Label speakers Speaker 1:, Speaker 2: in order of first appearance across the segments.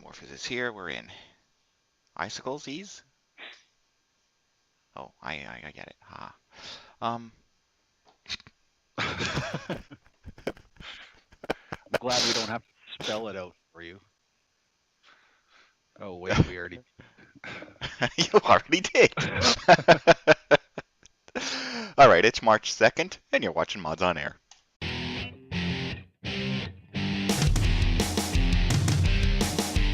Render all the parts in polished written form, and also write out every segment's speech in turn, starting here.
Speaker 1: Morphous is here. We're in Icicles Ease. Oh, I get it. Ha.
Speaker 2: I'm glad we don't have to spell it out for you. Oh, wait, we already...
Speaker 1: You already did. All right, it's March 2nd, and you're watching Mods on Air.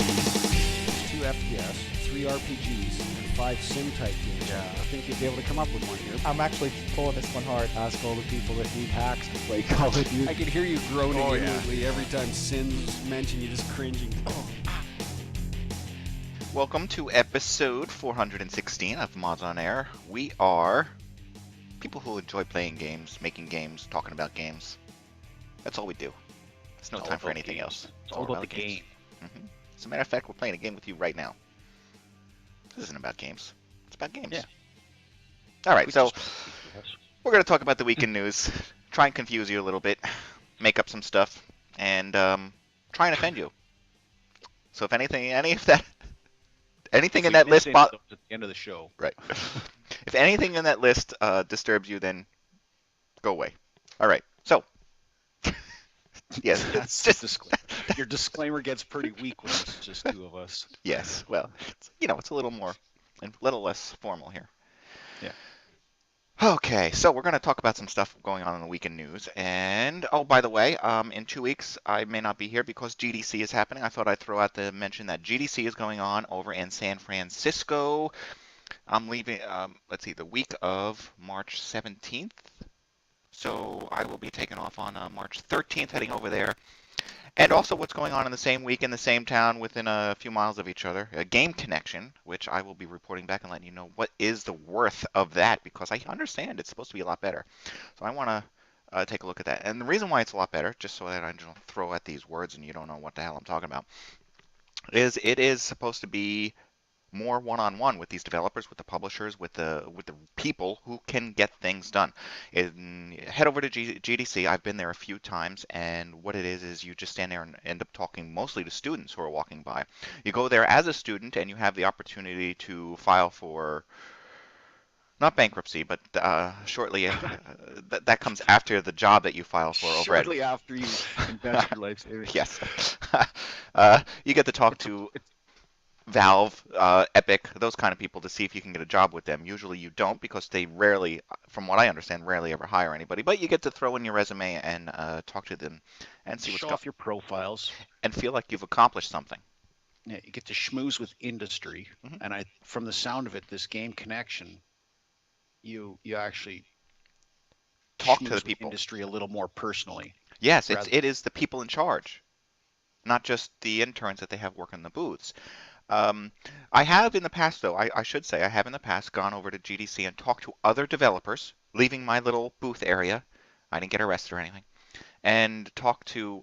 Speaker 3: 2 FPS, 3 RPGs, and 5 sim-type games.
Speaker 2: Yeah.
Speaker 3: I think you'd be able to come up with one here.
Speaker 4: I'm actually pulling this one hard. Ask all the people that need hacks to play Call of Duty.
Speaker 3: I could hear you groaning
Speaker 2: Oh, yeah.
Speaker 3: inwardly every time Sin's mentioned, you just cringing. Oh.
Speaker 1: Welcome to episode 416 of Mods on Air. We are people who enjoy playing games, making games, talking about games. That's all we do. There's no
Speaker 2: It's all
Speaker 1: time for
Speaker 2: about
Speaker 1: anything
Speaker 2: games.
Speaker 1: else.
Speaker 2: It's all about the game.
Speaker 1: Mm-hmm. As a matter of fact, we're playing a game with you right now. This isn't about games. It's about games.
Speaker 2: Yeah.
Speaker 1: All right,
Speaker 2: We
Speaker 1: so
Speaker 2: just-
Speaker 1: we're going to talk about the weekend news, try and confuse you a little bit, make up some stuff, and try and offend you. So if anything in
Speaker 2: If we
Speaker 1: that
Speaker 2: miss
Speaker 1: list,
Speaker 2: any of those at the end of the show.
Speaker 1: right? If anything in that list disturbs you, then go away. All right. So yes,
Speaker 2: That's
Speaker 1: just
Speaker 2: disclaimer. Your disclaimer gets pretty weak when it's just two of us.
Speaker 1: yes. Well, it's a little more, a little less formal here.
Speaker 2: Yeah.
Speaker 1: Okay, so we're going to talk about some stuff going on in the weekend news. And, oh, by the way, in 2 weeks, I may not be here because GDC is happening. I thought I'd throw out the mention that GDC is going on over in San Francisco. I'm leaving, the week of March 17th. So I will be taking off on March 13th, heading over there. And also what's going on in the same week in the same town within a few miles of each other, a Game Connection, which I will be reporting back and letting you know what is the worth of that, because I understand it's supposed to be a lot better. So I want to take a look at that. And the reason why it's a lot better, just so that I don't throw out these words and you don't know what the hell I'm talking about, is it is supposed to be more one-on-one with these developers, with the publishers, with the people who can get things done. Head over to GDC. I've been there a few times, and what it is you just stand there and end up talking mostly to students who are walking by. You go there as a student, and you have the opportunity to file for not bankruptcy, but shortly that comes after the job that you file for over
Speaker 2: Shortly after you invest your life savings.
Speaker 1: Yes. You get to talk to Valve, Epic, those kind of people to see if you can get a job with them. Usually you don't, because they rarely, from what I understand, rarely ever hire anybody. But you get to throw in your resume and talk to them and see what's
Speaker 2: Show
Speaker 1: going
Speaker 2: off your profiles.
Speaker 1: and feel like you've accomplished something.
Speaker 2: Yeah, you get to schmooze with industry.
Speaker 1: Mhm.
Speaker 2: And from the sound of it, this Game Connection, you actually
Speaker 1: Talk to
Speaker 2: schmooze
Speaker 1: the
Speaker 2: with
Speaker 1: people.
Speaker 2: industry a little more personally.
Speaker 1: Yes,
Speaker 2: rather-
Speaker 1: it is the people in charge, not just the interns that they have working the booths. I have in the past, though, I should say, I have in the past gone over to GDC and talked to other developers, leaving my little booth area. I didn't get arrested or anything. And talked to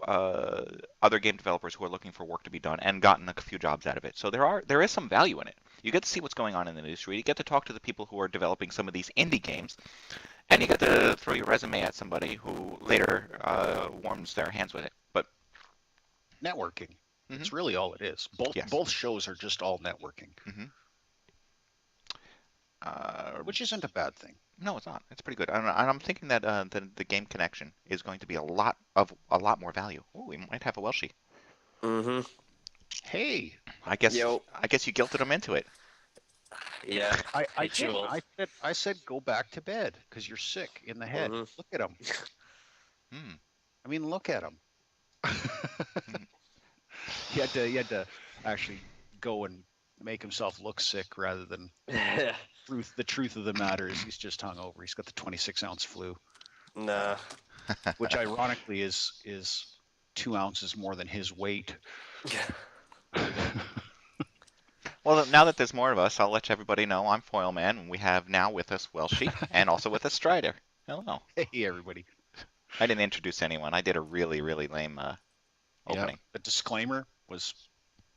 Speaker 1: other game developers who are looking for work to be done and gotten a few jobs out of it. So there is some value in it. You get to see what's going on in the industry. You get to talk to the people who are developing some of these indie games. And you get to throw your resume at somebody who later warms their hands with it. But
Speaker 2: Networking.
Speaker 1: Mhm.
Speaker 2: It's really all it is.
Speaker 1: Yes.
Speaker 2: Both shows are just all networking, which isn't a bad thing.
Speaker 1: No, it's not. It's pretty good. And I'm thinking that the Game Connection is going to be a lot more value. Oh, we might have a Welshy.
Speaker 5: Mm-hmm.
Speaker 2: Hey,
Speaker 1: I guess
Speaker 5: Yo.
Speaker 1: you guilted him into it.
Speaker 5: Yeah.
Speaker 2: I
Speaker 5: It's
Speaker 2: did.
Speaker 5: cool.
Speaker 2: I said go back to bed because you're sick in the head.
Speaker 5: Mhm.
Speaker 2: Look at him.
Speaker 1: Hmm.
Speaker 2: I mean, look at him. He had to actually go and make himself look sick rather than the truth of the matter is he's just hungover. He's got the 26-ounce flu,
Speaker 5: Nah.
Speaker 2: which ironically is 2 ounces more than his weight.
Speaker 1: Well, now that there's more of us, I'll let everybody know I'm foyleman, and we have now with us Welshy and also with us Stryder. Hello.
Speaker 2: Hey, everybody.
Speaker 1: I didn't introduce anyone. I did a really, really lame opening.
Speaker 2: Yeah, the disclaimer was,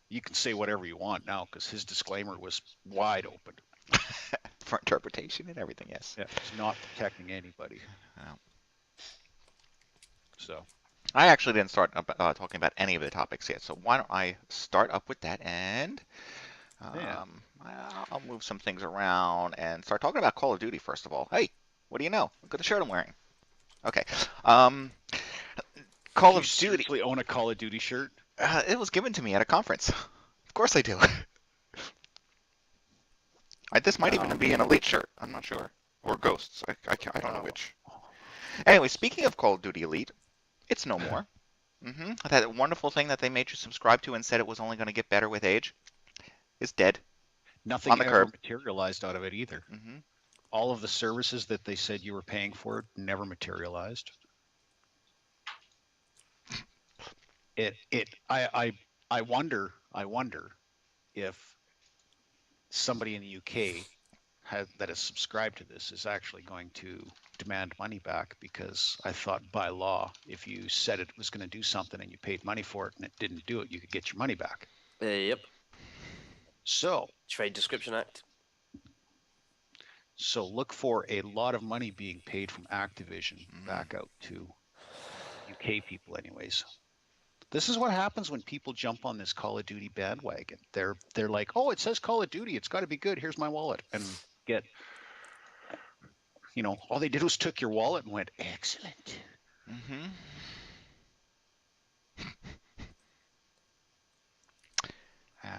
Speaker 2: you can say whatever you want now because his disclaimer was wide open.
Speaker 1: For interpretation and everything, yes.
Speaker 2: Yeah, he's not protecting anybody.
Speaker 1: Yeah.
Speaker 2: So.
Speaker 1: I actually didn't start talking about any of the topics yet, so why don't I start up with that and
Speaker 2: Yeah.
Speaker 1: I'll move some things around and start talking about Call of Duty first of all. Hey, what do you know? Look at the shirt I'm wearing. Okay. Um, Call
Speaker 2: You
Speaker 1: of Duty.
Speaker 2: seriously own a Call of Duty shirt?
Speaker 1: It was given to me at a conference. Of course I do. This might even be an Elite shirt. I'm not sure. Or Ghosts. I don't know which. Anyway, speaking of Call of Duty Elite, it's no more. That wonderful thing that they made you subscribe to and said it was only going to get better with age is dead. On
Speaker 2: Nothing
Speaker 1: the
Speaker 2: ever
Speaker 1: curb.
Speaker 2: materialized out of it either.
Speaker 1: hmm
Speaker 2: All of the services that they said you were paying for never materialized. I wonder if somebody in the UK that has subscribed to this is actually going to demand money back, because I thought by law, if you said it was going to do something and you paid money for it and it didn't do it, you could get your money back.
Speaker 5: Yep.
Speaker 2: So
Speaker 5: Trade Description Act.
Speaker 2: look for a lot of money being paid from Activision back out to UK people anyways. This is what happens when people jump on this Call of Duty bandwagon. They're like, oh, it says Call of Duty, it's got to be good. Here's my wallet, and get, all they did was took your wallet and went, excellent.
Speaker 1: hmm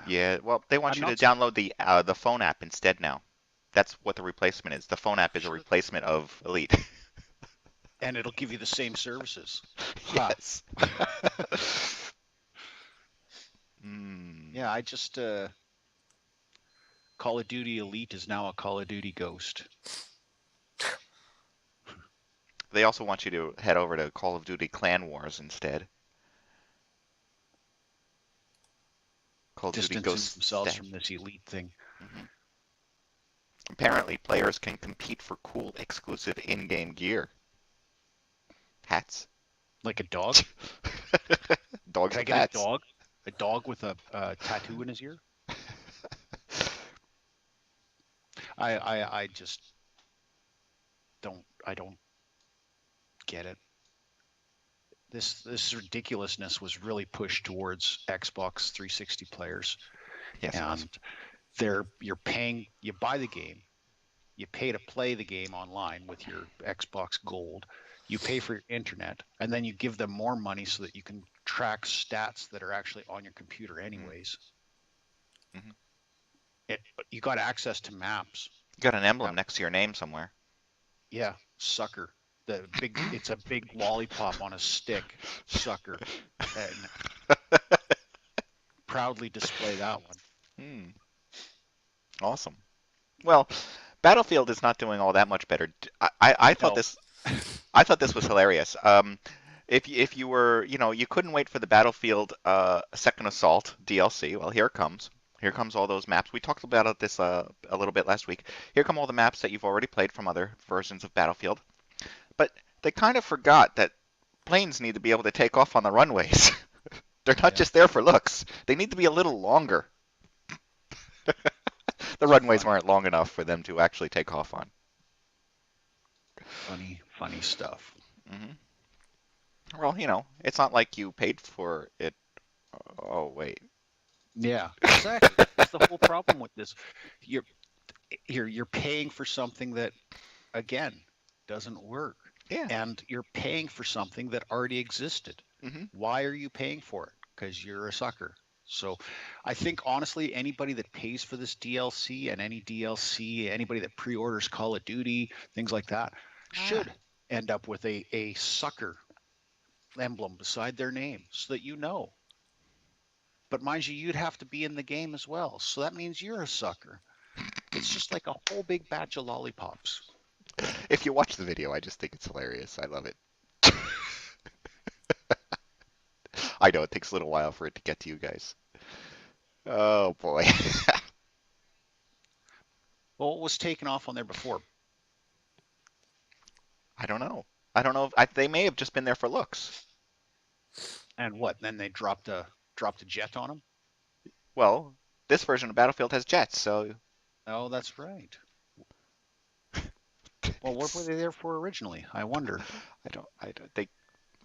Speaker 1: Yeah, well, they want
Speaker 2: I'm
Speaker 1: you to
Speaker 2: not,
Speaker 1: download the phone app instead now. That's what the replacement is. The phone app is a replacement of Elite.
Speaker 2: and it'll give you the same services. Ha.
Speaker 1: Yes.
Speaker 2: Yeah, I just Call of Duty Elite is now a Call of Duty Ghost.
Speaker 1: They also want you to head over to Call of Duty Clan Wars instead. Call of Duty
Speaker 2: Distancing
Speaker 1: Ghosts.
Speaker 2: themselves from this Elite thing.
Speaker 1: Apparently, players can compete for cool, exclusive in-game gear. Hats.
Speaker 2: Like a dog?
Speaker 1: Dogs
Speaker 2: Can I
Speaker 1: with
Speaker 2: get
Speaker 1: hats.
Speaker 2: a dog? A dog with a tattoo in his ear? I just don't get it. This ridiculousness was really pushed towards Xbox 360 players.
Speaker 1: Yes, it was.
Speaker 2: And you're paying, you buy the game, you pay to play the game online with your Xbox Gold, you pay for your internet, and then you give them more money so that you can track stats that are actually on your computer anyways. You got access to maps.
Speaker 1: You got an emblem next to your name somewhere.
Speaker 2: Yeah, sucker. It's a big lollipop on a stick, sucker. And proudly display that one.
Speaker 1: Awesome. Well, Battlefield is not doing all that much better. I thought this was hilarious. If you were, you couldn't wait for the Battlefield Second Assault DLC. Well, here it comes. Here comes all those maps. We talked about this a little bit last week. Here come all the maps that you've already played from other versions of Battlefield. But they kind of forgot that planes need to be able to take off on the runways. They're not just there for looks. They need to be a little longer. The runways weren't long enough for them to actually take off on.
Speaker 2: Funny stuff.
Speaker 1: Well, it's not like you paid for it. Oh, wait.
Speaker 2: Yeah, exactly. That's the whole problem with this. You're paying for something that, again, doesn't work.
Speaker 1: Yeah.
Speaker 2: And you're paying for something that already existed. Why are you paying for it? Because you're a sucker. So I think, honestly, anybody that pays for this DLC and any DLC, anybody that pre-orders Call of Duty, things like that, should end up with a sucker emblem beside their name so that you know. But mind you, you'd have to be in the game as well. So that means you're a sucker. It's just like a whole big batch of lollipops.
Speaker 1: If you watch the video, I just think it's hilarious. I love it. I know it takes a little while for it to get to you guys. Oh, boy.
Speaker 2: Well, what was taken off on there before?
Speaker 1: I don't know. They may have just been there for looks.
Speaker 2: And what? Then they dropped a jet on them?
Speaker 1: Well, this version of Battlefield has jets, so...
Speaker 2: Oh, that's right. Well, what were they there for originally? I wonder.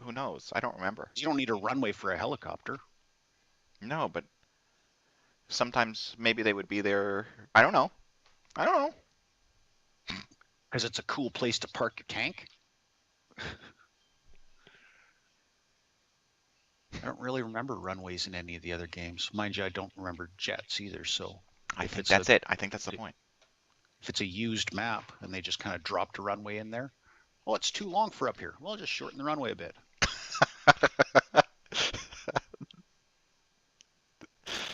Speaker 1: Who knows? I don't remember.
Speaker 2: You don't need a runway for a helicopter.
Speaker 1: No, but sometimes maybe they would be there. I don't know. I don't know.
Speaker 2: Because it's a cool place to park your tank. I don't really remember runways in any of the other games. Mind you, I don't remember jets either. So
Speaker 1: I
Speaker 2: if
Speaker 1: think
Speaker 2: it's
Speaker 1: that's it. I think that's the point.
Speaker 2: if it's a used map and they just kind of dropped a runway in there, well, it's too long for up here. Well, just shorten the runway a bit.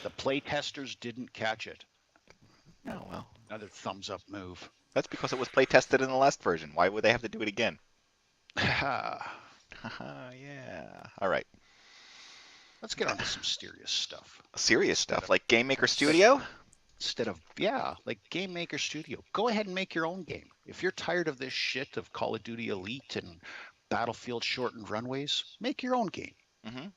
Speaker 2: The play testers didn't catch it.
Speaker 1: Oh, well.
Speaker 2: Another thumbs up move.
Speaker 1: That's because it was play tested in the last version. Why would they have to do it again?
Speaker 2: Yeah.
Speaker 1: All right.
Speaker 2: Let's get on to some serious stuff.
Speaker 1: Serious stuff like Game Maker Studio?
Speaker 2: Instead of, like Game Maker Studio. Go ahead and make your own game. If you're tired of this shit of Call of Duty Elite and Battlefield shortened runways, make your own game.
Speaker 1: Mm-hmm.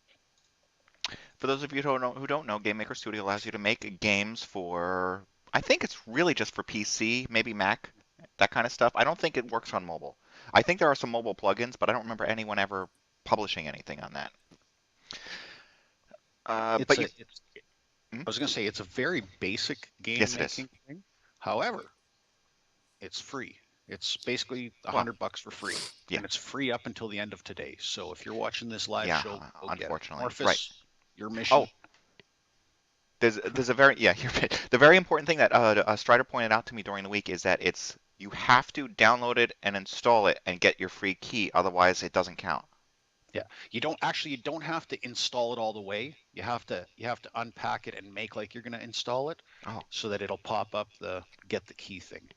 Speaker 1: For those of you who don't know, Game Maker Studio allows you to make games for, I think it's really just for PC, maybe Mac, that kind of stuff. I don't think it works on mobile. I think there are some mobile plugins, but I don't remember anyone ever publishing anything on that.
Speaker 2: I was going to say it's a very basic game making thing. However, it's free. It's basically $100 for free, and it's free up until the end of today. So if you're watching this live show,
Speaker 1: unfortunately,
Speaker 2: Morphus, your mission.
Speaker 1: Oh, there's a very the very important thing that Stryder pointed out to me during the week is that you have to download it and install it and get your free key, otherwise it doesn't count.
Speaker 2: Yeah, you don't have to install it all the way. You have to unpack it and make like you're going to install it, so that it'll pop up the get the key thing.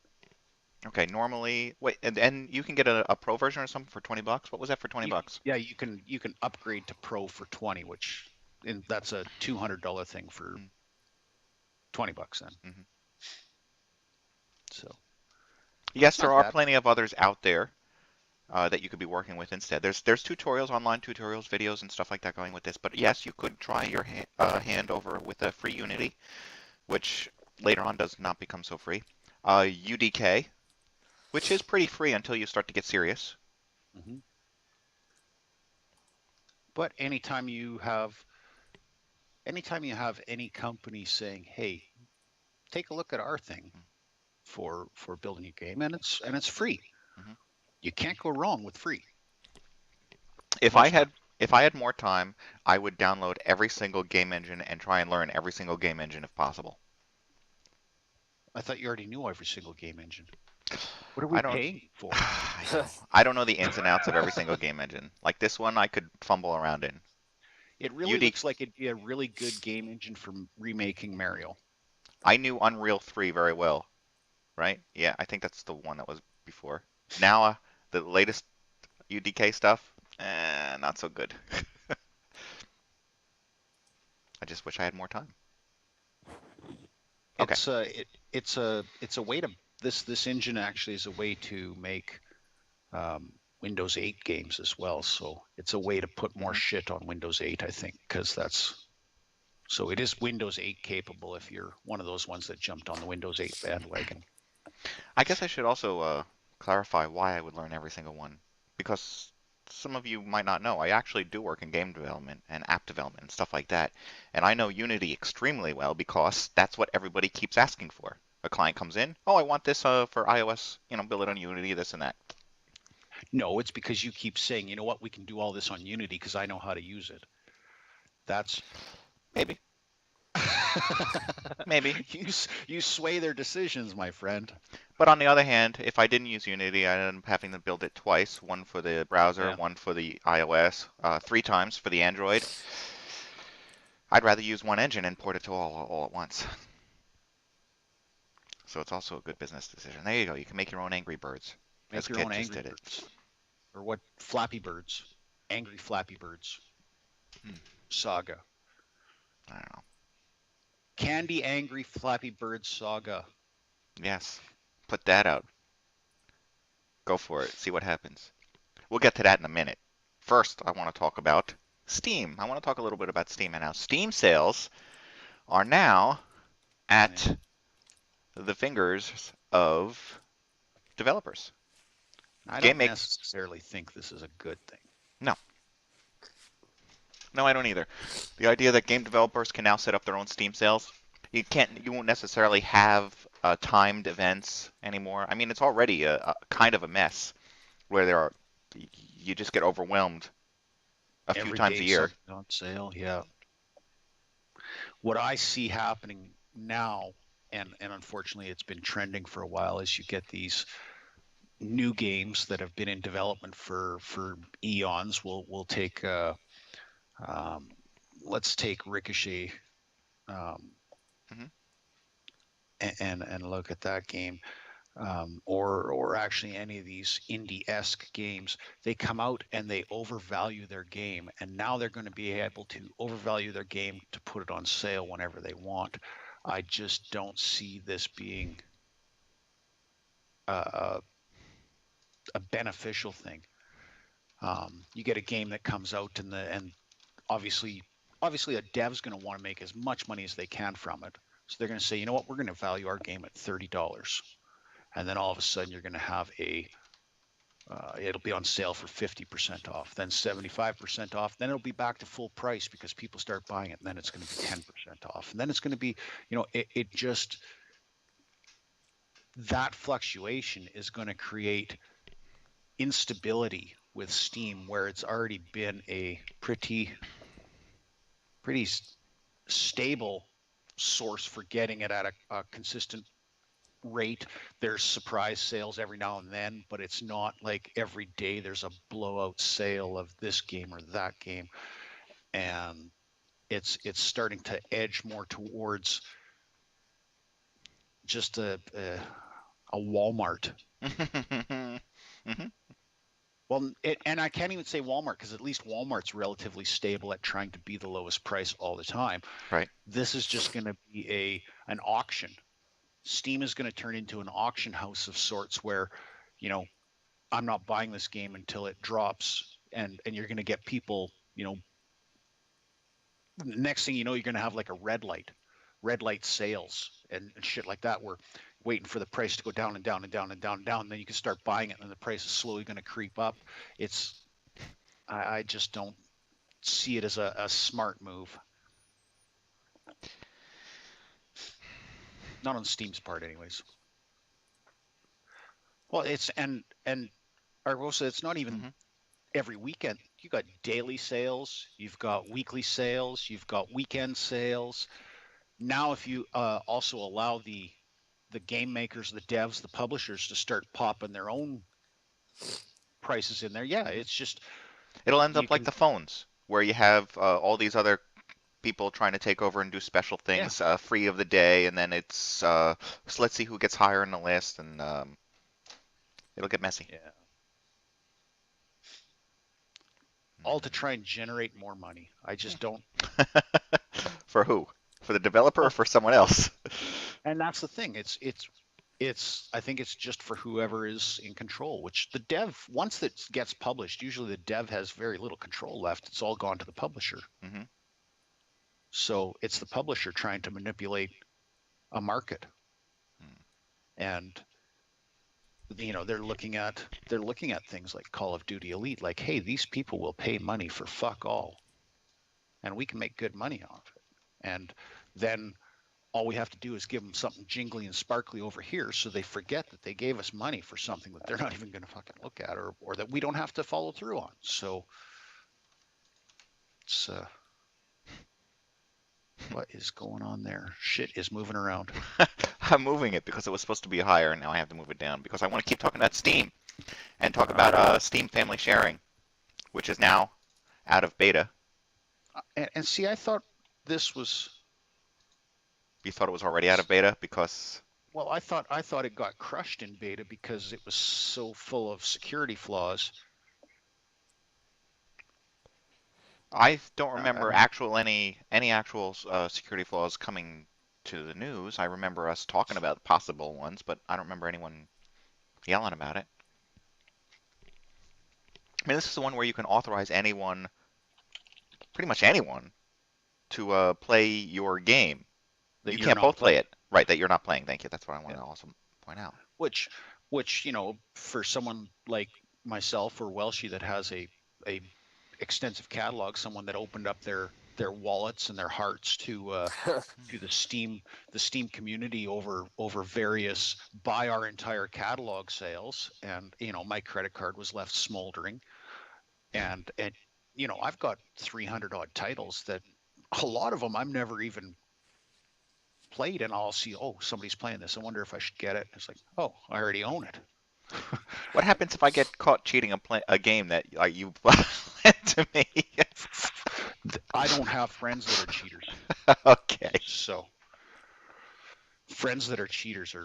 Speaker 1: Okay, normally and you can get a pro version or something for $20. What was that for $20?
Speaker 2: Yeah, you can upgrade to pro for 20, that's a $200 thing for $20 then.
Speaker 1: Mm-hmm.
Speaker 2: So
Speaker 1: yes, there are plenty of others out there that you could be working with instead. There's tutorials, online tutorials, videos, and stuff like that going with this. But yes, you could try your hand over with a free Unity, which later on does not become so free. UDK, which is pretty free until you start to get serious.
Speaker 2: Mm-hmm. But anytime you have any company saying, "Hey, take a look at our thing for building your game," and it's free.
Speaker 1: Mm-hmm.
Speaker 2: You can't go wrong with free.
Speaker 1: If I had more time, I would download every single game engine and try and learn every single game engine if possible.
Speaker 2: I thought you already knew every single game engine. What are we paying for?
Speaker 1: I don't know the ins and outs of every single game engine. Like this one, I could fumble around in.
Speaker 2: It really looks like it'd be a really good game engine for remaking Mario.
Speaker 1: I knew Unreal 3 very well, right? Yeah, I think that's the one that was before. Now, the latest UDK stuff, not so good. I just wish I had more time. Okay.
Speaker 2: It's a way to this engine actually is a way to make Windows 8 games as well. So it's a way to put more shit on Windows 8, I think, because it is Windows 8 capable if you're one of those ones that jumped on the Windows 8 bandwagon.
Speaker 1: I guess I should also clarify why I would learn every single one, because some of you might not know, I actually do work in game development and app development and stuff like that, and I know Unity extremely well because that's what everybody keeps asking for. A client comes in, oh, I want this for iOS, build it on Unity, this and that.
Speaker 2: No, it's because you keep saying, you know what, we can do all this on Unity because I know how to use it. That's
Speaker 1: maybe. Maybe.
Speaker 2: You sway their decisions, my friend.
Speaker 1: But on the other hand, if I didn't use Unity, I'd end up having to build it twice, one for the browser, one for the iOS, 3 times for the Android. I'd rather use one engine and port it to all at once. So it's also a good business decision. There you go. You can make your own Angry Birds.
Speaker 2: Make your own Angry Birds. Or what? Flappy Birds. Angry Flappy Birds. Saga.
Speaker 1: I don't know.
Speaker 2: Candy Angry Flappy Bird Saga.
Speaker 1: Yes. Put that out. Go for it. See what happens. We'll get to that in a minute. First, I want to talk about Steam. I want to talk a little bit about Steam and how Steam sales are now at the fingers of developers.
Speaker 2: I don't necessarily think this is a good thing.
Speaker 1: No. No, I don't either. The idea that game developers can now set up their own Steam sales. You won't necessarily have timed events anymore. I mean, it's already a kind of a mess where you just get overwhelmed a few
Speaker 2: Every
Speaker 1: times a
Speaker 2: day
Speaker 1: year.
Speaker 2: something on sale. Yeah. What I see happening now, and unfortunately it's been trending for a while, is you get these new games that have been in development for eons. We'll take um, let's take Ricochet um,
Speaker 1: Hmm.
Speaker 2: and look at that game. Or actually any of these indie-esque games, they come out and they overvalue their game, and now they're going to be able to overvalue their game to put it on sale whenever they want. I just don't see this being a, a beneficial thing. You get a game that comes out and obviously obviously a dev's going to want to make as much money as they can from it. So they're going to say, you know what, we're going to value our game at $30, and then all of a sudden you're going to have it'll be on sale for 50% off, then 75% off, then it'll be back to full price because people start buying it, and then it's going to be 10% off, and then it's going to be, it just, that fluctuation is going to create instability with Steam, where it's already been a pretty stable source for getting it at a consistent rate. There's surprise sales every now and then, but it's not like every day there's a blowout sale of this game or that game. And it's starting to edge more towards just a Walmart.
Speaker 1: Hmm.
Speaker 2: Well, and I can't even say Walmart, because at least Walmart's relatively stable at trying to be the lowest price all the time.
Speaker 1: Right.
Speaker 2: This is just going to be an auction. Steam is going to turn into an auction house of sorts where, you know, I'm not buying this game until it drops, and you're going to get people, next thing you know, you're going to have like a red light sales and shit like that, where waiting for the price to go down and down and down and down and down, and then you can start buying it, and then the price is slowly going to creep up. It's I just don't see it as a smart move, not on Steam's part anyways. Well, it's and Argosa, it's not even
Speaker 1: Hmm.
Speaker 2: every weekend. You got daily sales, you've got weekly sales, you've got weekend sales. Now, if you also allow the game makers, the devs, the publishers to start popping their own prices in there, yeah,
Speaker 1: Hmm.
Speaker 2: it's just
Speaker 1: It'll end
Speaker 2: you
Speaker 1: up like
Speaker 2: can,
Speaker 1: the phones, where you have all these other people trying to take over and do special
Speaker 2: yeah,
Speaker 1: things free of the day, and then so let's see who gets higher in the list, and it'll get messy.
Speaker 2: yeah, all to try and generate more money. I just don't.
Speaker 1: For who? For the developer or
Speaker 2: Well,
Speaker 1: for someone else?
Speaker 2: and that's the thing. It's. I think it's just for whoever is in control. Which the dev, once that gets published, usually the dev has very little control left. It's all gone to the publisher.
Speaker 1: Hmm.
Speaker 2: So it's the publisher trying to manipulate a market, and they're looking at things like Call of Duty Elite, like, hey, these people will pay money for fuck all, and we can make good money off it. And then all we have to do is give them something jingly and sparkly over here, so they forget that they gave us money for something that they're not even going to fucking look at, or that we don't have to follow through on. So it's what is going on there? Shit is moving around.
Speaker 1: I'm moving it because it was supposed to be higher, and now I have to move it down because I want to keep talking about Steam and talk about Steam Family Sharing, which is now out of beta.
Speaker 2: And see, I thought this was.
Speaker 1: You thought it was already out of beta because
Speaker 2: Well, I thought it got crushed in beta because it was so full of security flaws.
Speaker 1: I don't
Speaker 2: I
Speaker 1: remember
Speaker 2: mean,
Speaker 1: any actual security flaws coming to the news. I remember us talking about possible ones, but I don't remember anyone yelling about it. I mean, this is the one where you can authorize anyone, pretty much anyone, to play your game.
Speaker 2: that
Speaker 1: You
Speaker 2: you're
Speaker 1: can't
Speaker 2: not
Speaker 1: both play
Speaker 2: playing.
Speaker 1: it, right? That you're not playing. Thank you. That's what I want
Speaker 2: Yeah.
Speaker 1: to also point out.
Speaker 2: Which, for someone like myself or Welshy that has a extensive catalog, someone that opened up their wallets and their hearts to the Steam community over various buy our entire catalog sales, and my credit card was left smoldering, and I've got 300 odd titles that a lot of them I'm never even played, and I'll see, oh, somebody's playing this, I wonder if I should get it. It's like, oh, I already own it.
Speaker 1: What happens if I get caught cheating a game that you lent to me?
Speaker 2: I don't have friends that are cheaters.
Speaker 1: Okay.
Speaker 2: So friends that are cheaters are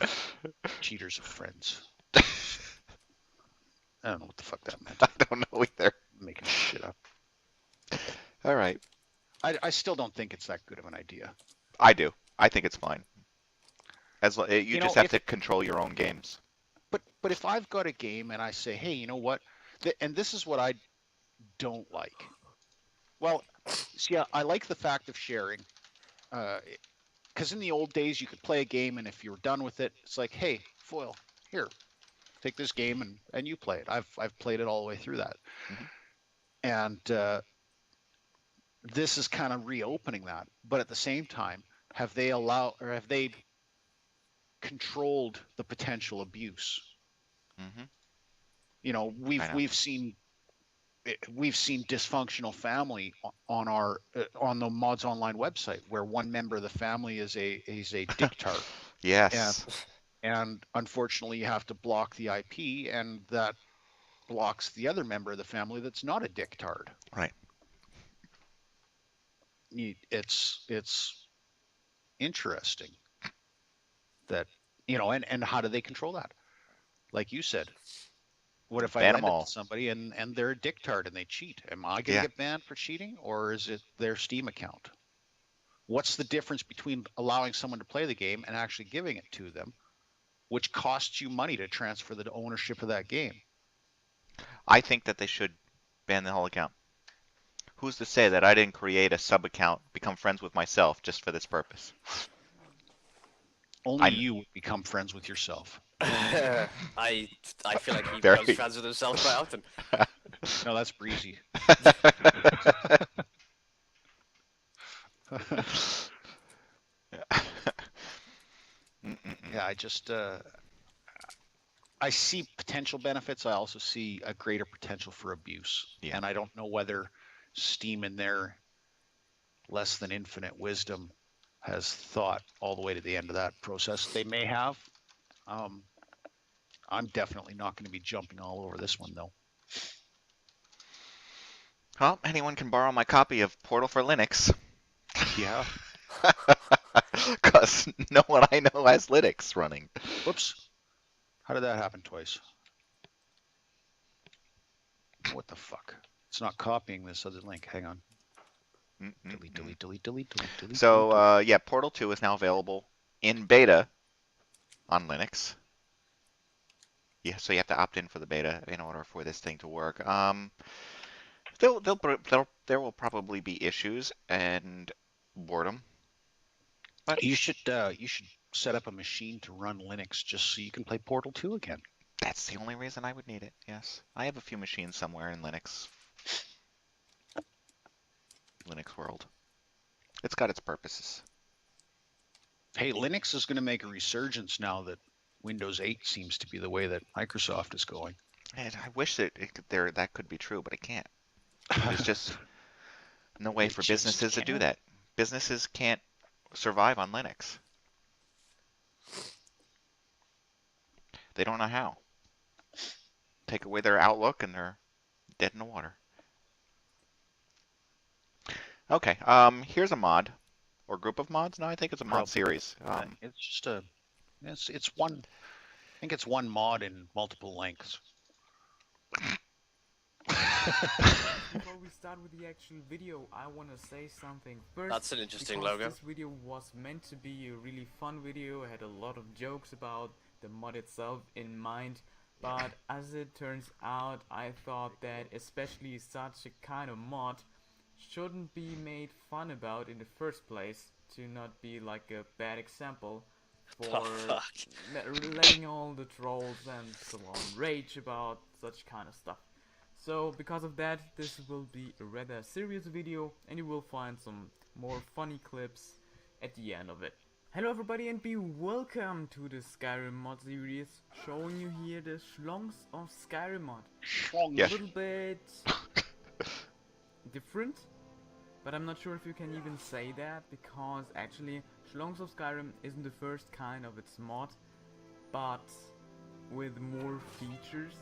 Speaker 2: cheaters of friends. I don't know what the fuck that meant.
Speaker 1: I don't know either.
Speaker 2: I'm making shit up.
Speaker 1: All right.
Speaker 2: I still don't think it's that good of an idea.
Speaker 1: I do. I think it's fine. You just have to control your own games.
Speaker 2: But if I've got a game and I say, hey, you know what? And this is what I don't like. Well, see, I like the fact of sharing. Because in the old days, you could play a game, and if you were done with it, it's like, hey, Foil, here, take this game and you play it. I've played it all the way through that. Mm-hmm. And this is kind of reopening that. But at the same time, have they controlled the potential abuse?
Speaker 1: Mm-hmm.
Speaker 2: We've seen dysfunctional family on the Mods Online website, where one member of the family is a dictard.
Speaker 1: Yes.
Speaker 2: And unfortunately, you have to block the IP, and that blocks the other member of the family that's not a dictard.
Speaker 1: Right.
Speaker 2: It's interesting that, and how do they control that? Like you said, what if I lend it to somebody and they're a dictard and they cheat? Am I going to get banned for cheating, or is it their Steam account? What's the difference between allowing someone to play the game and actually giving it to them, which costs you money to transfer the ownership of that game?
Speaker 1: I think that they should ban the whole account. Who's to say that I didn't create a sub-account, become friends with myself just for this purpose?
Speaker 2: Only you would become friends with yourself.
Speaker 5: I feel like he becomes friends with himself quite often.
Speaker 2: No, that's Breezy. Yeah, I see potential benefits. I also see a greater potential for abuse. Yeah. And I don't know whether Steam, in their less than infinite wisdom, has thought all the way to the end of that process. They may have. I'm definitely not going to be jumping all over this one, though.
Speaker 1: Well, anyone can borrow my copy of Portal for Linux.
Speaker 2: Yeah.
Speaker 1: Because no one I know has Linux running.
Speaker 2: Whoops. How did that happen twice? What the fuck? It's not copying this other link. Hang on. Delete.
Speaker 1: So, yeah, Portal 2 is now available in beta on Linux. Yeah, so you have to opt in for the beta in order for this thing to work. There will probably be issues and boredom.
Speaker 2: But you should set up a machine to run Linux just so you can play Portal 2 again.
Speaker 1: That's the only reason I would need it, yes. I have a few machines somewhere in Linux world. It's got its purposes.
Speaker 2: Hey, Linux is going to make a resurgence now that Windows 8 seems to be the way that Microsoft is going.
Speaker 1: And I wish that that could be true, but it can't. There's just no way for businesses to do that. Businesses can't survive on Linux. They don't know how. Take away their Outlook and they're dead in the water. Okay, here's a mod, or group of mods. No, I think it's a mod series.
Speaker 2: It's just it's one. I think it's one mod in multiple lengths.
Speaker 6: Before we start with the actual video, I want to say something first.
Speaker 5: That's an interesting logo.
Speaker 6: This video was meant to be a really fun video. I had a lot of jokes about the mod itself in mind, but as it turns out, I thought that especially such a kind of mod shouldn't be made fun about in the first place, to not be like a bad example for letting all the trolls and so on rage about such kind of stuff. So because of that, this will be a rather serious video, and you will find some more funny clips at the end of it. Hello everybody and be welcome to the Skyrim mod series, showing you here the schlongs of Skyrim mod.
Speaker 1: Yes.
Speaker 6: A little bit different, but I'm not sure if you can even say that, because actually Schlongs of Skyrim isn't the first kind of its mod, but with more features.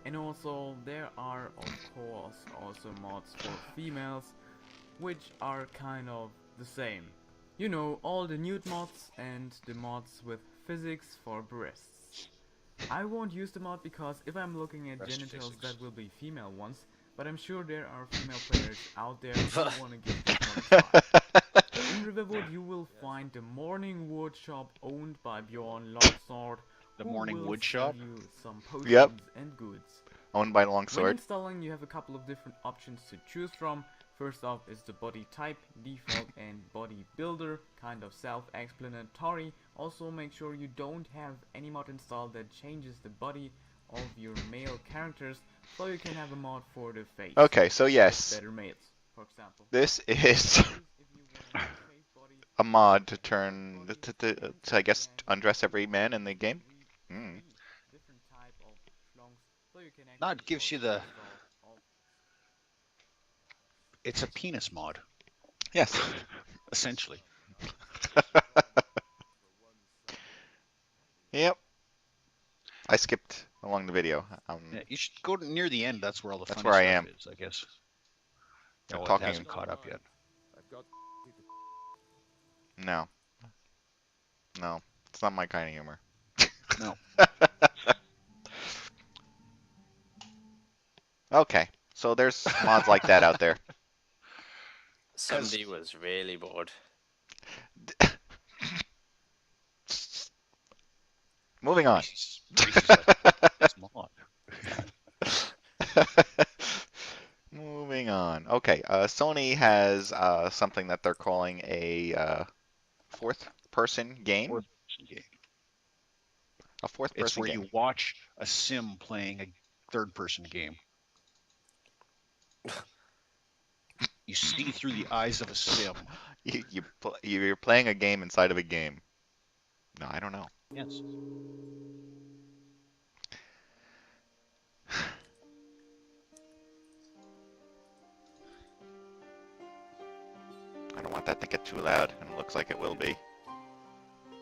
Speaker 6: And also there are of course also mods for females, which are kind of the same. You know, all the nude mods and the mods with physics for breasts. I won't use the mod because if I'm looking at
Speaker 2: Breast
Speaker 6: genitals,
Speaker 2: physics.
Speaker 6: that will be female ones, but I'm sure there are female players out there who want to give this one a try. In Riverwood you will find the Morning Wood shop owned by Bjorn Longsword,
Speaker 2: The
Speaker 6: who
Speaker 2: Morning
Speaker 6: will
Speaker 2: Wood
Speaker 6: sell
Speaker 2: shop?
Speaker 6: you some potions
Speaker 1: Yep.
Speaker 6: and goods.
Speaker 1: Owned by
Speaker 6: When
Speaker 1: Longsword.
Speaker 6: installing, you have a couple of different options to choose from. First off is the body type, default and body builder, kind of self-explanatory. Also make sure you don't have any mod installed that changes the body of your male characters, so you can have a mod for the face.
Speaker 1: Okay, so yes,
Speaker 6: Better males, for example.
Speaker 1: this is a mod to turn to I guess undress every man in the game. Mm.
Speaker 2: No, it gives you the... It's a penis mod,
Speaker 1: Yes.
Speaker 2: essentially.
Speaker 1: Yep. I skipped along the video.
Speaker 2: Yeah, you should go near the end. That's where all the
Speaker 1: That's
Speaker 2: funny
Speaker 1: where I
Speaker 2: stuff
Speaker 1: am.
Speaker 2: is, I guess.
Speaker 1: I'm
Speaker 2: Oh, it
Speaker 1: talking-
Speaker 2: hasn't caught up yet.
Speaker 1: No. No. It's not my kind of humor.
Speaker 2: No.
Speaker 1: Okay. So there's mods like that out there.
Speaker 5: Somebody was really bored.
Speaker 1: Moving on.
Speaker 2: Reese's like, "It's mod."
Speaker 1: Moving on. Okay, Sony has something that they're calling a fourth-person game.
Speaker 2: Fourth-person game.
Speaker 1: A
Speaker 2: It's
Speaker 1: fourth-person
Speaker 2: where
Speaker 1: game.
Speaker 2: you watch a sim playing a third-person game. You see through the eyes of a sim.
Speaker 1: You're playing a game inside of a game. No, I don't know.
Speaker 2: Yes.
Speaker 1: I don't want that to get too loud, and it looks like it will be.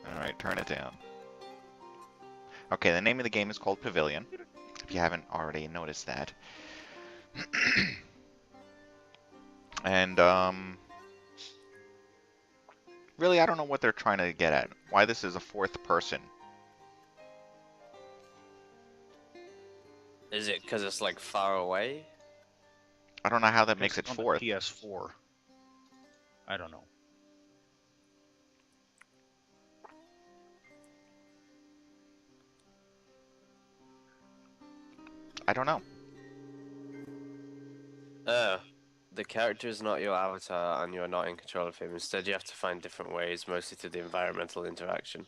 Speaker 1: Alright, turn it down. Okay, the name of the game is called Pavilion, if you haven't already noticed that. And, really, I don't know what they're trying to get at. Why this is a fourth person.
Speaker 5: Is it because it's like far away?
Speaker 1: I don't know how that makes it
Speaker 2: On the
Speaker 1: fourth.
Speaker 2: PS4. I don't know.
Speaker 1: I don't know.
Speaker 5: The character is not your avatar and you're not in control of him. Instead, you have to find different ways, mostly through the environmental interaction.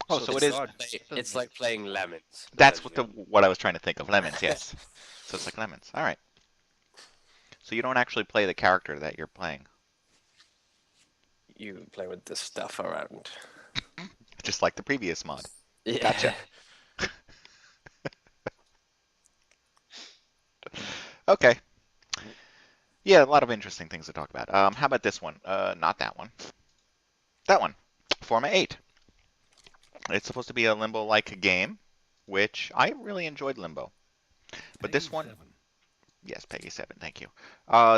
Speaker 1: Oh, so it is.
Speaker 5: It's like playing Lemons.
Speaker 1: That's what I was trying to think of. Lemons, yes. So it's like Lemons. All right. So you don't actually play the character that you're playing.
Speaker 5: You play with the stuff around.
Speaker 1: Just like the previous mod.
Speaker 5: Yeah.
Speaker 1: Gotcha. Okay. Yeah, a lot of interesting things to talk about. How about this one? Not that one. That one. Forma 8. It's supposed to be a Limbo-like game, which I really enjoyed Limbo. But this one... Yes, Peggy 7, thank you.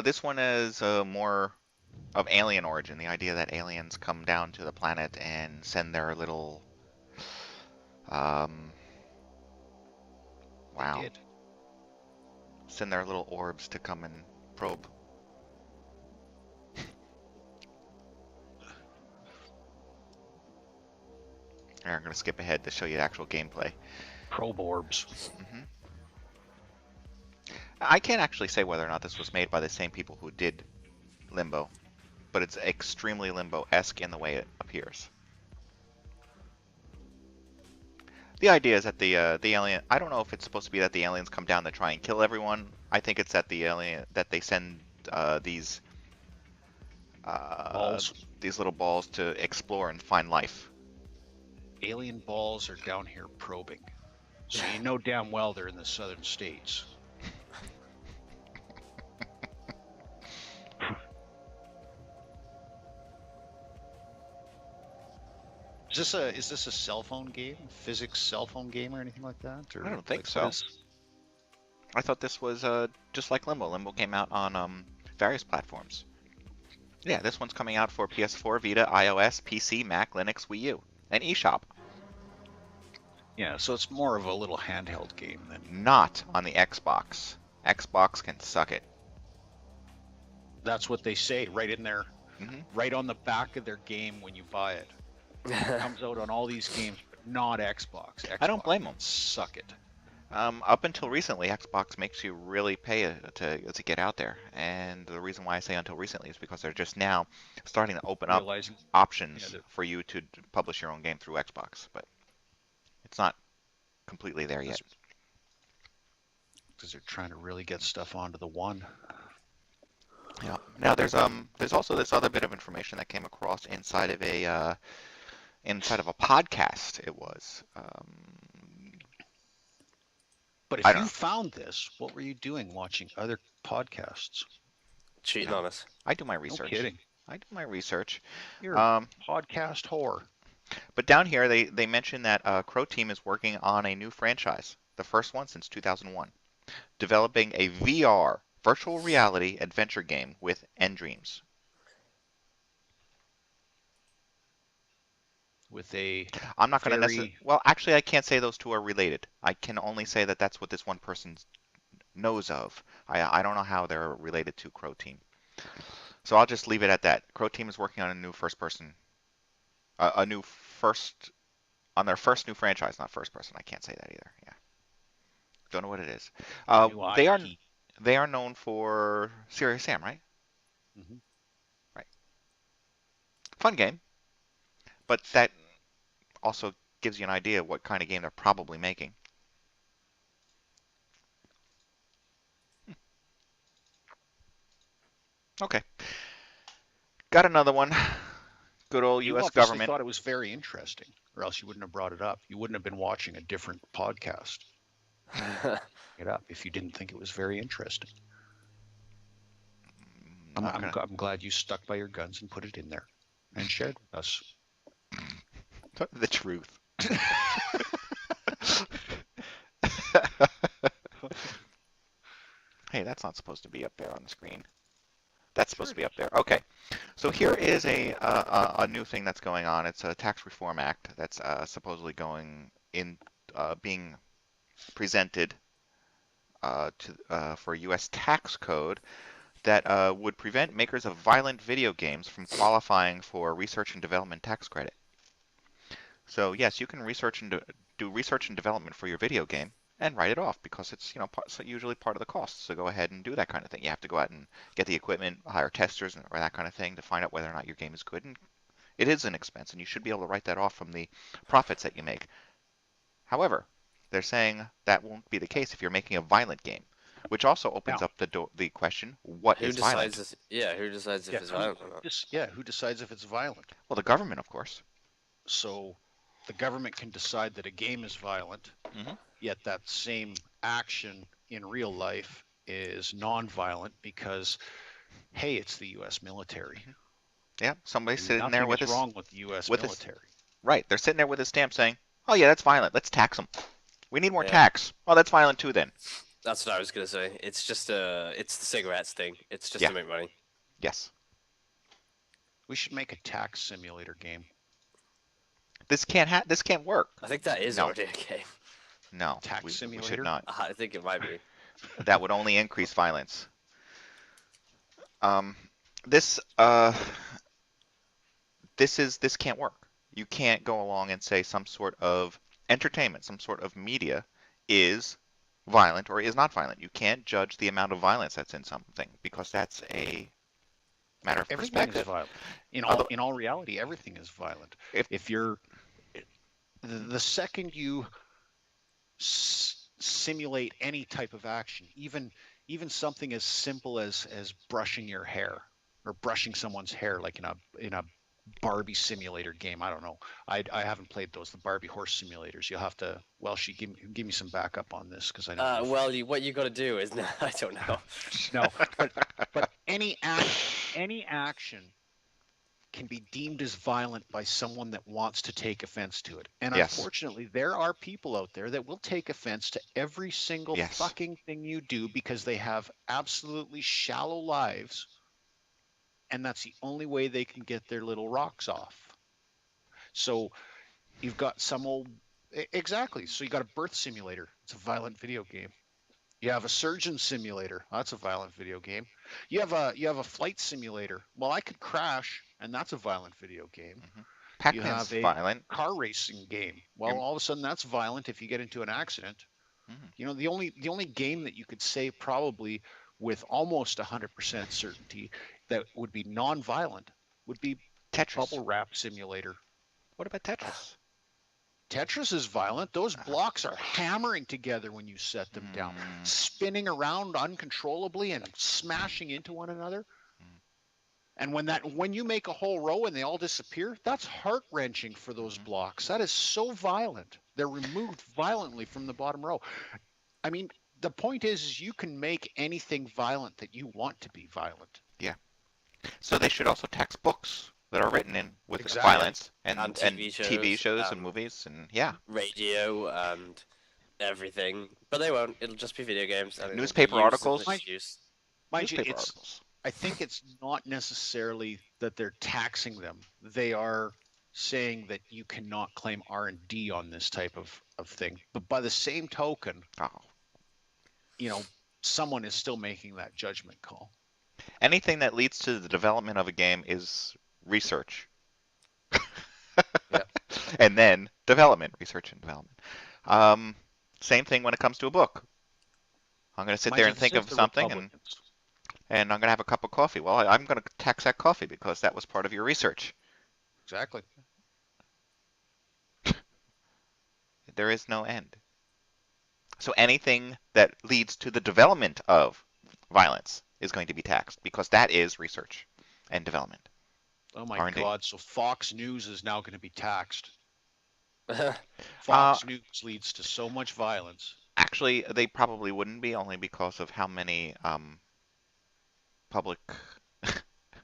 Speaker 1: This one is more of alien origin. The idea that aliens come down to the planet and send their little... wow. Send their little orbs to come and probe. Here, I'm going to skip ahead to show you the actual gameplay.
Speaker 2: Probe orbs.
Speaker 1: Mm-hmm. I can't actually say whether or not this was made by the same people who did Limbo, but it's extremely Limbo-esque in the way it appears. The idea is that the alien. I don't know if it's supposed to be that the aliens come down to try and kill everyone. I think it's that the alien that they send these
Speaker 2: Balls.
Speaker 1: these little balls to explore and find life.
Speaker 2: Alien balls are down here probing. So you know damn well they're in the southern states. Is this a cell phone game? Physics cell phone game or anything like that? Or
Speaker 1: I don't think
Speaker 2: like,
Speaker 1: so. I thought this was just like Limbo. Limbo came out on various platforms. Yeah, this one's coming out for PS4, Vita, iOS, PC, Mac, Linux, Wii U, and eShop.
Speaker 2: Yeah, so it's more of a little handheld game than.
Speaker 1: Not on the Xbox. Xbox can suck it.
Speaker 2: That's what they say right in there, right on the back of their game when you buy it. It comes out on all these games, but not Xbox.
Speaker 1: I don't blame them.
Speaker 2: Suck it.
Speaker 1: Up until recently, Xbox makes you really pay to get out there, and the reason why I say until recently is because they're just now starting to open up
Speaker 2: Realizing
Speaker 1: options for you to publish your own game through Xbox, but it's not completely there yet.
Speaker 2: Because they're trying to really get stuff onto the One.
Speaker 1: Yeah. Now there's also this other bit of information that came across inside of a podcast. It was.
Speaker 2: But if you found this, what were you doing watching other podcasts?
Speaker 5: Cheating on us.
Speaker 1: I do my research.
Speaker 2: No kidding.
Speaker 1: I do my research.
Speaker 2: You're a podcast whore.
Speaker 1: But down here, they mentioned that Crow Team is working on a new franchise, the first one since 2001, developing a VR, virtual reality adventure game with Endreams.
Speaker 2: With a
Speaker 1: I'm not going to necessarily. Well, actually, I can't say those two are related. I can only say that that's what this one person knows of. I don't know how they're related to Crow Team. So I'll just leave it at that. Crow Team is working on a new on their first new franchise, not first person. I can't say that either. Yeah, don't know what it is. They are known for Serious Sam, right?
Speaker 2: Mm-hmm.
Speaker 1: Right. Fun game, but that also gives you an idea of what kind of game they're probably making. Okay. Got another one. Good old U.S. government.
Speaker 2: You thought it was very interesting, or else you wouldn't have brought it up. You wouldn't have been watching a different podcast. It up if you didn't think it was very interesting. I'm glad you stuck by your guns and put it in there and shared with us.
Speaker 1: The truth. Hey, that's not supposed to be up there on the screen. That's supposed to be up there. Okay. So here is a new thing that's going on. It's a Tax Reform Act that's supposedly being presented for U.S. tax code that would prevent makers of violent video games from qualifying for research and development tax credit. So yes, you can do research and development for your video game and write it off because it's usually part of the cost. So go ahead and do that kind of thing. You have to go out and get the equipment, hire testers, or that kind of thing to find out whether or not your game is good. And it is an expense, and you should be able to write that off from the profits that you make. However, they're saying that won't be the case if you're making a violent game, which also opens up the question: what is violent?
Speaker 5: Who decides if it's violent or not?
Speaker 2: Who decides if it's violent?
Speaker 1: Well, the government, of course.
Speaker 2: So the government can decide that a game is violent, yet that same action in real life is non-violent because, hey, it's the U.S. military.
Speaker 1: Yeah, somebody's sitting there with
Speaker 2: Nothing is wrong with the U.S. military.
Speaker 1: Right, they're sitting there with a stamp saying, "Oh yeah, that's violent. Let's tax them. We need more tax." Oh, that's violent too, then.
Speaker 5: That's what I was gonna say. It's just it's the cigarettes thing. It's just to make money.
Speaker 1: Yes.
Speaker 2: We should make a tax simulator game.
Speaker 1: This can't work.
Speaker 5: I think that is already a game.
Speaker 1: No,
Speaker 2: tax simulator.
Speaker 1: We should not.
Speaker 5: I think it might be.
Speaker 1: That would only increase violence. This can't work. You can't go along and say some sort of entertainment, some sort of media is violent or is not violent. You can't judge the amount of violence that's in something because that's a matter of perspective.
Speaker 2: Everything is violent. In all reality, everything is violent. If you're the second you simulate any type of action, even something as simple as brushing your hair or brushing someone's hair, like in a Barbie simulator game. I don't know. I haven't played those, the Barbie horse simulators. You'll have to, Welshy, give me some backup on this because I know.
Speaker 5: Well, what you got to do is I don't know.
Speaker 2: No, but any action can be deemed as violent by someone that wants to take offense to it. And
Speaker 1: Yes.
Speaker 2: unfortunately, there are people out there that will take offense to every single
Speaker 1: Yes.
Speaker 2: fucking thing you do because they have absolutely shallow lives. And that's the only way they can get their little rocks off. So you've got some old, exactly. So you got a birth simulator. It's a violent video game. You have a surgeon simulator. That's a violent video game. You have a flight simulator. Well, I could crash, and that's a violent video game. You
Speaker 1: Pac-Man's
Speaker 2: have a
Speaker 1: violent.
Speaker 2: car racing game. Well, all of a sudden that's violent if you get into an accident. You know, the only game that you could say probably with almost 100% certainty that would be non-violent would be
Speaker 1: Tetris.
Speaker 2: Bubble Wrap Simulator.
Speaker 1: What about Tetris?
Speaker 2: Tetris is violent. Those blocks are hammering together when you set them down, spinning around uncontrollably and smashing into one another. And when you make a whole row and they all disappear, that's heart-wrenching for those blocks. That is so violent. They're removed violently from the bottom row. I mean, the point is you can make anything violent that you want to be violent.
Speaker 1: Yeah. So they should also tax books that are written in with
Speaker 2: Exactly.
Speaker 1: violence and TV shows and movies and
Speaker 5: radio and everything. But they won't. It'll just be video games. And
Speaker 1: newspaper articles.
Speaker 2: Mind you, I think it's not necessarily that they're taxing them. They are saying that you cannot claim R&D on this type of thing. But by the same token, you know, someone is still making that judgment call.
Speaker 1: Anything that leads to the development of a game is research.
Speaker 2: Yep.
Speaker 1: And then development, research and development. Same thing when it comes to a book. I'm going to sit there and think of something and I'm going to have a cup of coffee. Well, I'm going to tax that coffee because that was part of your research.
Speaker 2: Exactly.
Speaker 1: There is no end. So anything that leads to the development of violence is going to be taxed because that is research and development.
Speaker 2: Oh my
Speaker 1: R&D.
Speaker 2: God, so Fox News is now going to be taxed. Fox News leads to so much violence.
Speaker 1: Actually, they probably wouldn't be, only because of how many public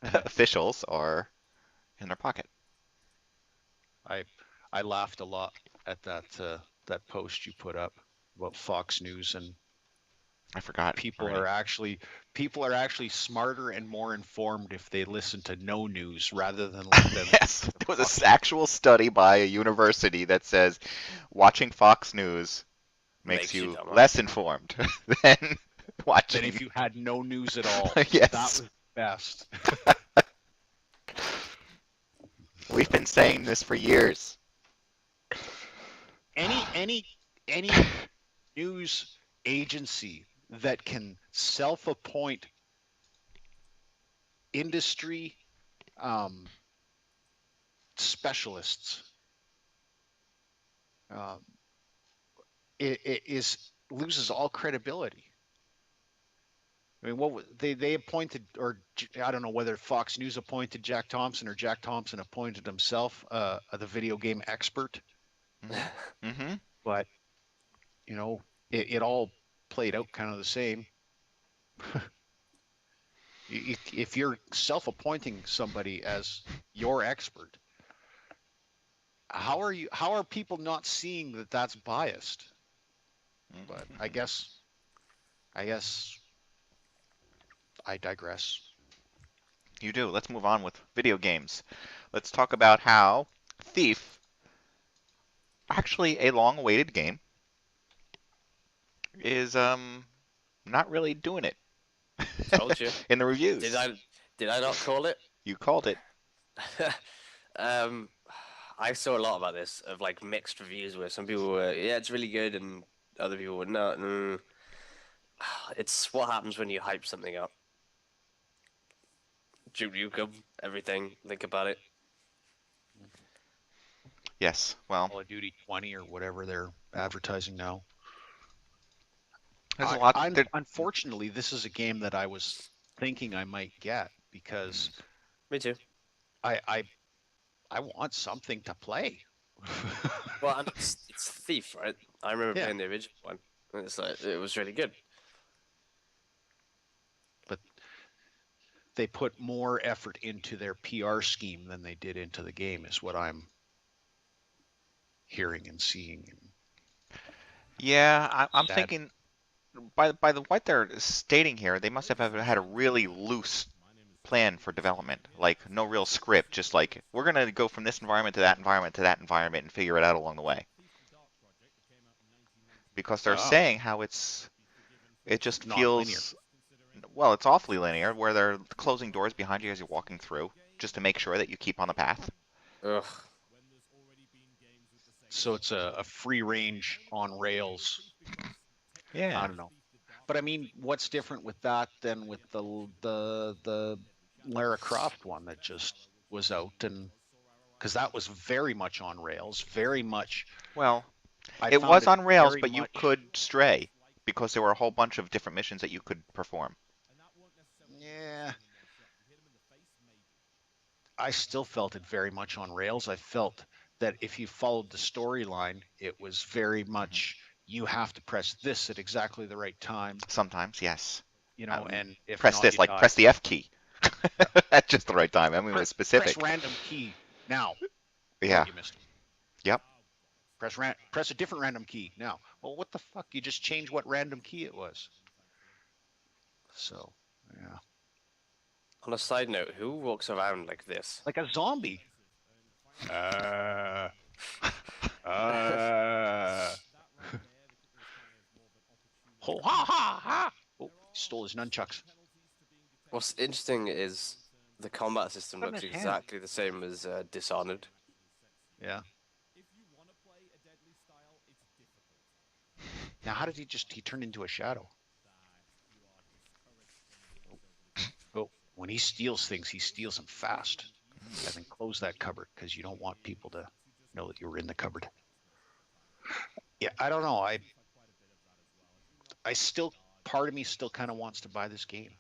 Speaker 1: officials are in their pocket.
Speaker 2: I laughed a lot at that post you put up about Fox News, and
Speaker 1: I forgot.
Speaker 2: People are actually smarter and more informed if they listen to no news rather than let them.
Speaker 1: Yes, there was an actual study by a university that says watching Fox News makes you less informed than watching.
Speaker 2: Than if you had no news at all.
Speaker 1: Yes.
Speaker 2: That was best.
Speaker 1: We've been saying this for years.
Speaker 2: Any news agency that can self-appoint industry specialists it loses all credibility. I mean, they appointed, or I don't know whether Fox News appointed Jack Thompson or Jack Thompson appointed himself the video game expert.
Speaker 1: Mm-hmm.
Speaker 2: But you know, it all played out kind of the same. If you're self-appointing somebody as your expert, how are people not seeing that that's biased? But I guess I digress.
Speaker 1: You do. Let's move on with video games. Let's talk about how Thief, actually a long-awaited game, is not really doing it.
Speaker 5: Told you.
Speaker 1: In the reviews.
Speaker 5: Did I not call it?
Speaker 1: You called it.
Speaker 5: I saw a lot about this of like mixed reviews where some people were, yeah, it's really good, and other people were no. It's what happens when you hype something up. You come, everything. Think about it.
Speaker 1: Yes. Well.
Speaker 2: Call of Duty 20 or whatever they're advertising now.
Speaker 1: There's a lot. There,
Speaker 2: Unfortunately, this is a game that I was thinking I might get because
Speaker 5: Me too.
Speaker 2: I want something to play.
Speaker 5: Well, and it's Thief, right? I remember
Speaker 2: Yeah.
Speaker 5: playing the original one. And it's like it was really good.
Speaker 2: But they put more effort into their PR scheme than they did into the game, is what I'm hearing and seeing.
Speaker 1: yeah, I'm
Speaker 2: Sad.
Speaker 1: thinking by the what they're stating here, they must have had a really loose plan for development, like no real script, just like we're gonna go from this environment to that environment to that environment and figure it out along the way. Because they're
Speaker 2: Oh,
Speaker 1: saying how it just
Speaker 2: not linear.
Speaker 1: feels, well, it's awfully linear, where they're closing doors behind you as you're walking through, just to make sure that you keep on the path.
Speaker 5: Ugh.
Speaker 2: So it's a free range on rails.
Speaker 1: Yeah.
Speaker 2: I don't know. But I mean, what's different with that than with the Lara Croft one that just was out? And because that was very much on rails, very much.
Speaker 1: Well,
Speaker 2: I
Speaker 1: it
Speaker 2: found
Speaker 1: was
Speaker 2: it
Speaker 1: on rails,
Speaker 2: very
Speaker 1: but you
Speaker 2: much.
Speaker 1: could stray because there were a whole bunch of different missions that you could perform.
Speaker 2: Yeah. I still felt it very much on rails. I felt that if you followed the storyline, it was very much you have to press this at exactly the right time,
Speaker 1: Sometimes, yes.
Speaker 2: and if
Speaker 1: Press
Speaker 2: not,
Speaker 1: this,
Speaker 2: you
Speaker 1: like
Speaker 2: die.
Speaker 1: press the F key
Speaker 2: Yep.
Speaker 1: at just the right time. I mean, it was
Speaker 2: Press
Speaker 1: specific.
Speaker 2: random key now.
Speaker 1: Yeah.
Speaker 2: Oh, you missed.
Speaker 1: Yep.
Speaker 2: Press a different random key now. Well, what the fuck? You just changed what random key it was. So, yeah.
Speaker 5: On a side note, who walks around like this?
Speaker 2: Like a zombie. Oh, ha ha ha! Oh, he stole his nunchucks.
Speaker 5: What's interesting is the combat system
Speaker 2: Put 'em
Speaker 5: looks
Speaker 2: in his
Speaker 5: exactly the same as Dishonored.
Speaker 2: Yeah. Now, how did he turn into a shadow? Oh, when he steals things, he steals them fast. And then close that cupboard because you don't want people to know that you were in the cupboard. Yeah, I don't know. I still, part of me still kind of wants to buy this game.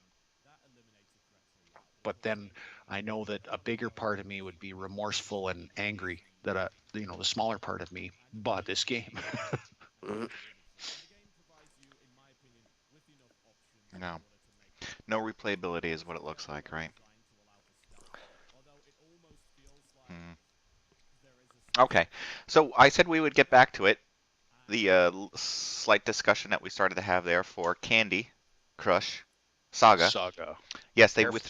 Speaker 2: But then I know that a bigger part of me would be remorseful and angry that the smaller part of me bought this game.
Speaker 5: Mhm.
Speaker 1: No. No replayability is what it looks like, right? Hmm. Okay. So I said we would get back to it. The slight discussion that we started to have there for Candy Crush Saga.
Speaker 2: Saga.
Speaker 1: Yes, they
Speaker 2: Careful.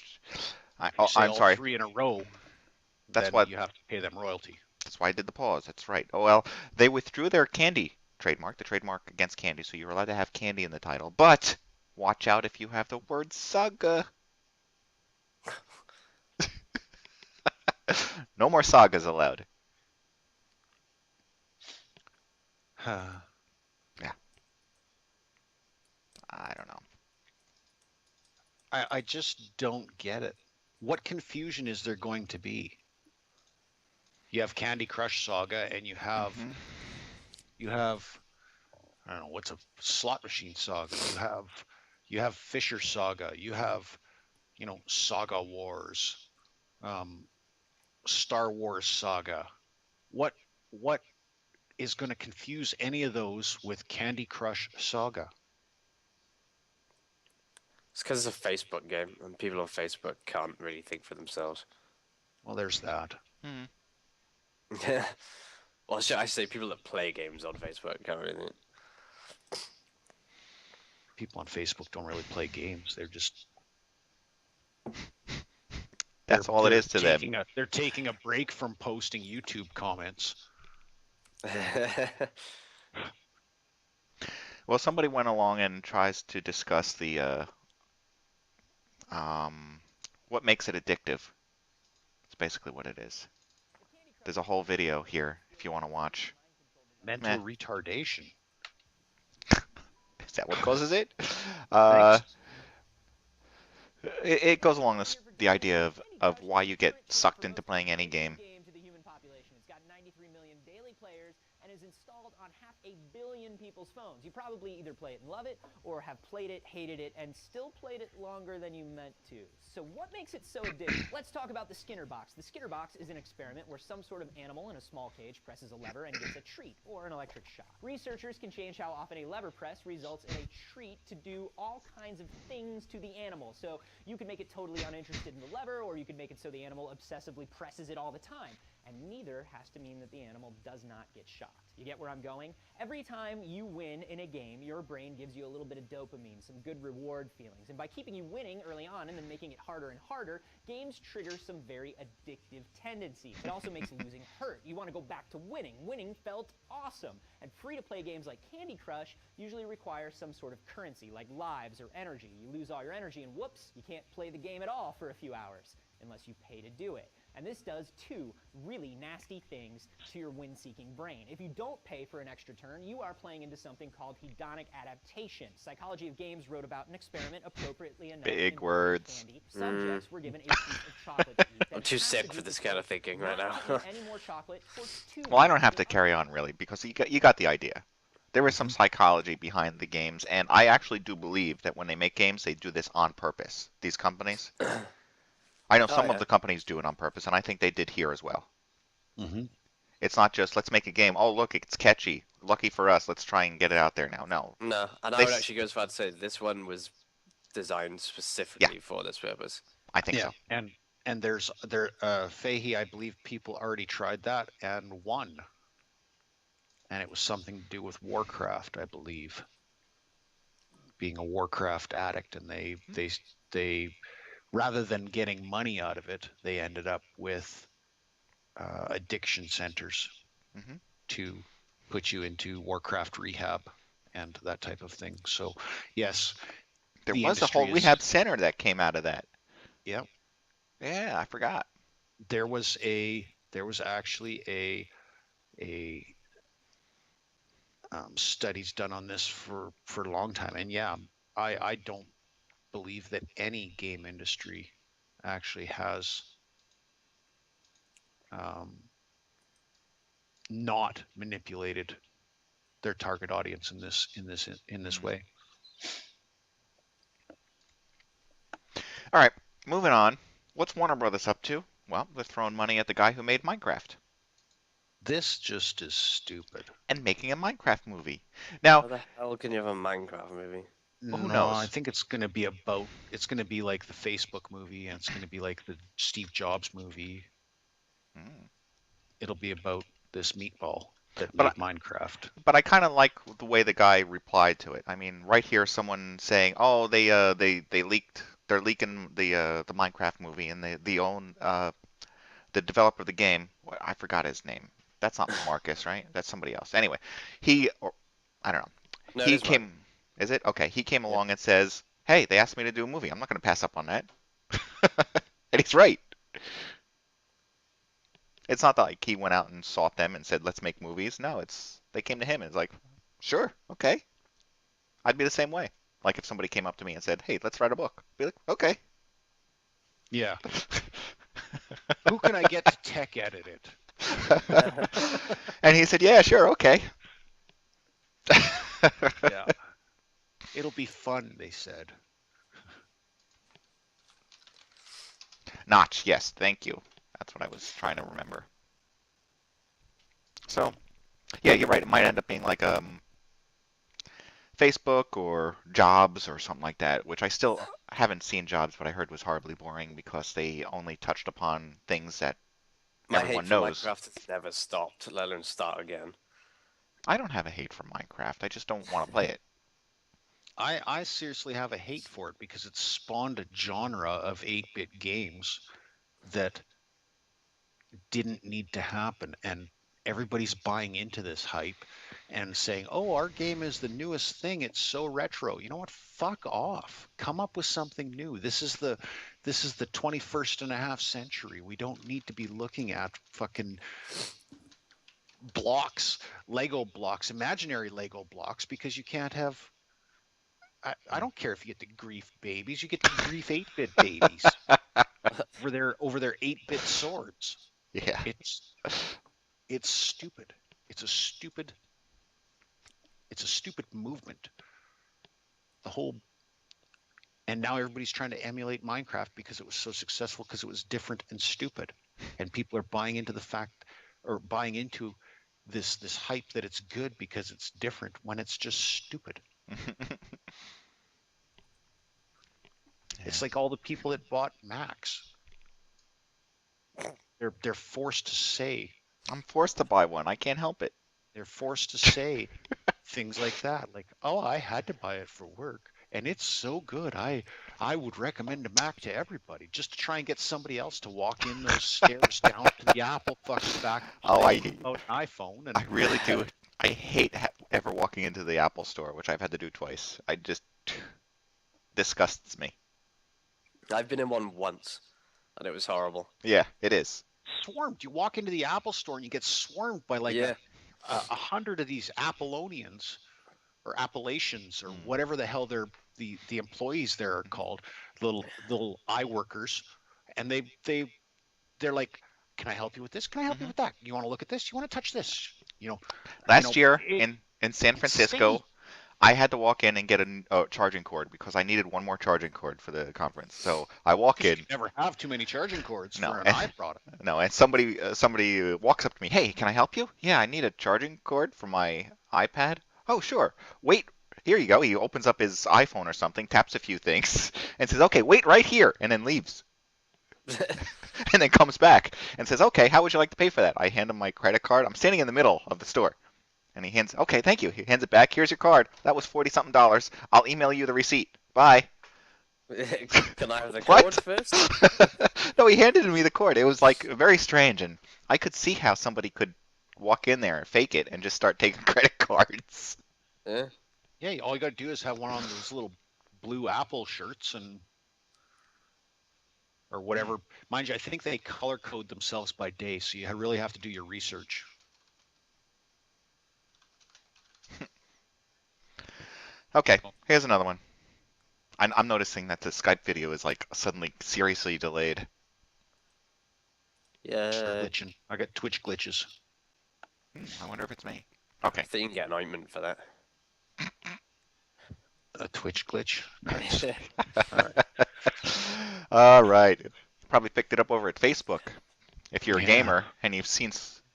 Speaker 1: I'm sorry.
Speaker 2: 3 in a row.
Speaker 1: That's
Speaker 2: then
Speaker 1: what.
Speaker 2: you have to pay them royalty.
Speaker 1: That's why I did the pause. That's right. Oh well, they withdrew their Candy trademark, the trademark against Candy, so you're allowed to have Candy in the title. But watch out if you have the word Saga. No more sagas allowed. Yeah. I don't know.
Speaker 2: I just don't get it. What confusion is there going to be? You have Candy Crush Saga, and you have I don't know what's a slot machine saga. You have Fisher Saga. You have Saga Wars, Star Wars Saga. What is going to confuse any of those with Candy Crush Saga?
Speaker 5: It's because it's a Facebook game, and people on Facebook can't really think for themselves.
Speaker 2: Well, there's that.
Speaker 5: Yeah. Well, should I say people that play games on Facebook can't really think.
Speaker 2: People on Facebook don't really play games. They're just
Speaker 1: That's all it is to them.
Speaker 2: They're taking a break from posting YouTube comments.
Speaker 1: Well, somebody went along and tries to discuss the what makes it addictive. It's basically what it is. There's a whole video here if you want to watch.
Speaker 2: Mental retardation.
Speaker 1: Is that what causes it?
Speaker 2: Thanks.
Speaker 1: It goes along the idea of why you get sucked into playing any game.
Speaker 7: and is installed on 500 million people's phones. You probably either play it and love it, or have played it, hated it, and still played it longer than you meant to. So what makes it so addictive? Let's talk about the Skinner box. The Skinner box is an experiment where some sort of animal in a small cage presses a lever and gets a treat, or an electric shock. Researchers can change how often a lever press results in a treat to do all kinds of things to the animal. So you can make it totally uninterested in the lever, or you can make it so the animal obsessively presses it all the time. And neither has to mean that the animal does not get shocked. You get where I'm going? Every time you win in a game, your brain gives you a little bit of dopamine, some good reward feelings. And by keeping you winning early on and then making it harder and harder, games trigger some very addictive tendencies. It also makes losing hurt. You want to go back to winning. Winning felt awesome. And free-to-play games like Candy Crush usually require some sort of currency, like lives or energy. You lose all your energy and whoops, you can't play the game at all for a few hours, unless you pay to do it. And this does two really nasty things to your win-seeking brain. If you don't pay for an extra turn, you are playing into something called hedonic adaptation. Psychology of Games wrote about an experiment appropriately enough.
Speaker 1: Big words.
Speaker 7: Candy. Subjects were given a piece of chocolate to eat.
Speaker 5: I'm too sick for this kind of thinking right now.
Speaker 7: Any more chocolate for 2
Speaker 1: Well, I don't have to carry on really because you got the idea. There is some
Speaker 2: Mhm.
Speaker 1: psychology behind the games, and I actually do believe that when they make games, they do this on purpose. These companies. I know
Speaker 5: Oh,
Speaker 1: some
Speaker 5: yeah.
Speaker 1: of the companies do it on purpose, and I think they did here as well.
Speaker 2: Mhm.
Speaker 1: It's not just let's make a game. Oh, look, it's catchy. Lucky for us, let's try and get it out there now. No,
Speaker 5: No, and I
Speaker 1: They
Speaker 5: would
Speaker 1: s-
Speaker 5: actually go as far to say this one was designed specifically for this purpose.
Speaker 1: I think
Speaker 2: Yeah,
Speaker 1: so.
Speaker 2: and there's Fahey, I believe people already tried that and won, and it was something to do with Warcraft, I believe, being a Warcraft addict, and they rather than getting money out of it, they ended up with addiction centers
Speaker 1: hmm
Speaker 2: to put you into Warcraft rehab and that type of thing. So, yes,
Speaker 1: There
Speaker 2: the
Speaker 1: was a whole
Speaker 2: industry is.
Speaker 1: rehab center that came out of that.
Speaker 2: Yeah,
Speaker 1: Yeah, I forgot.
Speaker 2: there was actually a studies done on this for a long time, and yeah, I don't believe that any game industry actually has um, not manipulated their target audience in this way.
Speaker 1: All right, moving on. What's Warner Brothers up to? Well, they're throwing money at the guy who made Minecraft
Speaker 2: This just is stupid.
Speaker 1: and making a Minecraft movie. Now,
Speaker 5: How the hell can you have a Minecraft movie?
Speaker 1: well, who
Speaker 2: No, I
Speaker 1: knows?
Speaker 2: think it's going to be like the Facebook movie, and it's going to be like the Steve Jobs movie.
Speaker 1: Hmm.
Speaker 2: It'll be about this meatball that
Speaker 1: But
Speaker 2: made Minecraft.
Speaker 1: But I kind of like the way the guy replied to it. I mean, right here, someone saying, "Oh, they leaked, they're leaking the Minecraft movie, and they own the developer of the game. I forgot his name. That's not Marcus, right? That's somebody else. Anyway, I don't know.
Speaker 5: No, it
Speaker 1: He
Speaker 5: is mine.
Speaker 1: came. Is it okay? He came
Speaker 5: Yep.
Speaker 1: along and says, "Hey, they asked me to do a movie. I'm not going to pass up on that." And he's right. It's not like he went out and sought them and said, "Let's make movies." No, they came to him and it's like, "Sure, okay." I'd be the same way. Like if somebody came up to me and said, "Hey, let's write a book," I'd be like, "Okay."
Speaker 2: Yeah. Who can I get to tech edit it?
Speaker 1: And he said, "Yeah, sure, okay."
Speaker 2: Yeah. It'll be fun, they said.
Speaker 1: Notch, yes, thank you. That's what I was trying to remember. So, yeah, you're right. It might end up being like Facebook or Jobs or something like that, which I still haven't seen Jobs, but I heard was horribly boring because they only touched upon things that
Speaker 5: My
Speaker 1: everyone
Speaker 5: hate for
Speaker 1: knows.
Speaker 5: Minecraft has never stopped, let alone start again.
Speaker 1: I don't have a hate for Minecraft. I just don't want to play it.
Speaker 2: I seriously have a hate for it because it's spawned a genre of 8-bit games that didn't need to happen, and everybody's buying into this hype and saying, "Oh, our game is the newest thing. It's so retro." You know what? Fuck off. Come up with something new. This is the 21st and a half century. We don't need to be looking at fucking blocks, Lego blocks, imaginary Lego blocks, because you can't have. I don't care if you get to grief babies. You get to grief 8-bit babies over their 8-bit swords.
Speaker 1: Yeah.
Speaker 2: It's stupid. It's a stupid movement. The whole And now everybody's trying to emulate Minecraft because it was so successful because it was different and stupid. And people are buying into the fact or buying into this hype that it's good because it's different when it's just stupid. It's like all the people that bought Macs. They're forced to say
Speaker 1: I'm forced to buy one. I can't help it.
Speaker 2: they're forced to say things like that. Like, oh, I had to buy it for work. And it's so good. I would recommend a Mac to everybody just to try and get somebody else to walk in those stairs down to the Apple fucking back
Speaker 1: Oh,
Speaker 2: about an iPhone.
Speaker 1: I
Speaker 2: And
Speaker 1: really do. I hate ever walking into the Apple store, which I've had to do twice. I just disgusts me.
Speaker 5: I've been in one once, and it was horrible.
Speaker 1: Yeah, it is.
Speaker 2: swarmed. You walk into the Apple store and you get swarmed by like
Speaker 5: Yeah.
Speaker 2: 100 of these Appleonians or Appalachians or whatever the hell the employees there are called, little eye workers, and they're like, can I help you with this? Can I help you with that? You want to look at this? You want to touch this?
Speaker 1: Last year in San
Speaker 2: it's
Speaker 1: Francisco,
Speaker 2: insane.
Speaker 1: I had to walk in and get a charging cord because I needed one more charging cord for the conference. So I walk in.
Speaker 2: You never have too many charging cords
Speaker 1: No,
Speaker 2: for an eye product.
Speaker 1: No, and somebody walks up to me. Hey, can I help you? Yeah, I need a charging cord for my iPad. Oh, sure. Wait, here you go. He opens up his iPhone or something, taps a few things, and says, "Okay, wait right here," and then leaves. And then comes back and says, "Okay, how would you like to pay for that?" I hand him my credit card. I'm standing in the middle of the store. And he hands, okay, thank you. He hands it back. Here's your card. That was $40-something. I'll email you the receipt. Bye.
Speaker 5: Can I have the
Speaker 1: What?
Speaker 5: code first?
Speaker 1: No, he handed me the cord. It was like very strange, and I could see how somebody could walk in there and fake it and just start taking credit cards.
Speaker 5: Yeah.
Speaker 2: Yeah, all you got to do is have one on those little blue Apple shirts or whatever. Mind you, I think they color code themselves by day, so you really have to do your research.
Speaker 1: Okay, here's another one. I'm noticing that the Skype video is like suddenly seriously delayed.
Speaker 5: Yeah.
Speaker 2: Start glitching. I got Twitch glitches.
Speaker 1: I wonder if it's me. Okay.
Speaker 5: I think you can get an ointment for that.
Speaker 2: A Twitch glitch. Nice.
Speaker 1: All right. Probably picked it up over at Facebook. If you're a
Speaker 2: Yeah.
Speaker 1: gamer and you've seen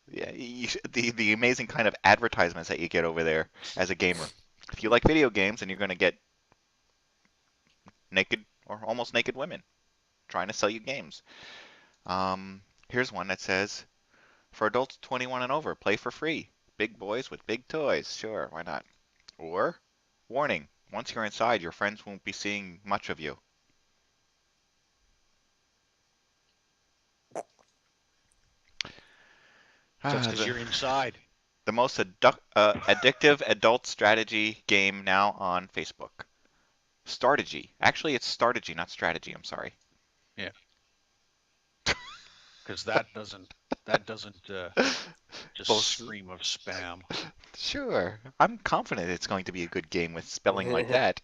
Speaker 1: the amazing kind of advertisements that you get over there as a gamer. If you like video games and you're going to get naked or almost naked women trying to sell you games. Here's one that says, for adults 21 and over, play for free. Big boys with big toys. Sure, why not? Or, warning, once you're inside, your friends won't be seeing much of you.
Speaker 2: That's because you're inside.
Speaker 1: The most addictive adult strategy game now on Facebook. Startegy. Actually, it's Startegy, not strategy. I'm sorry.
Speaker 2: Yeah. Because that doesn't just scream of spam.
Speaker 1: Sure. I'm confident it's going to be a good game with spelling like that.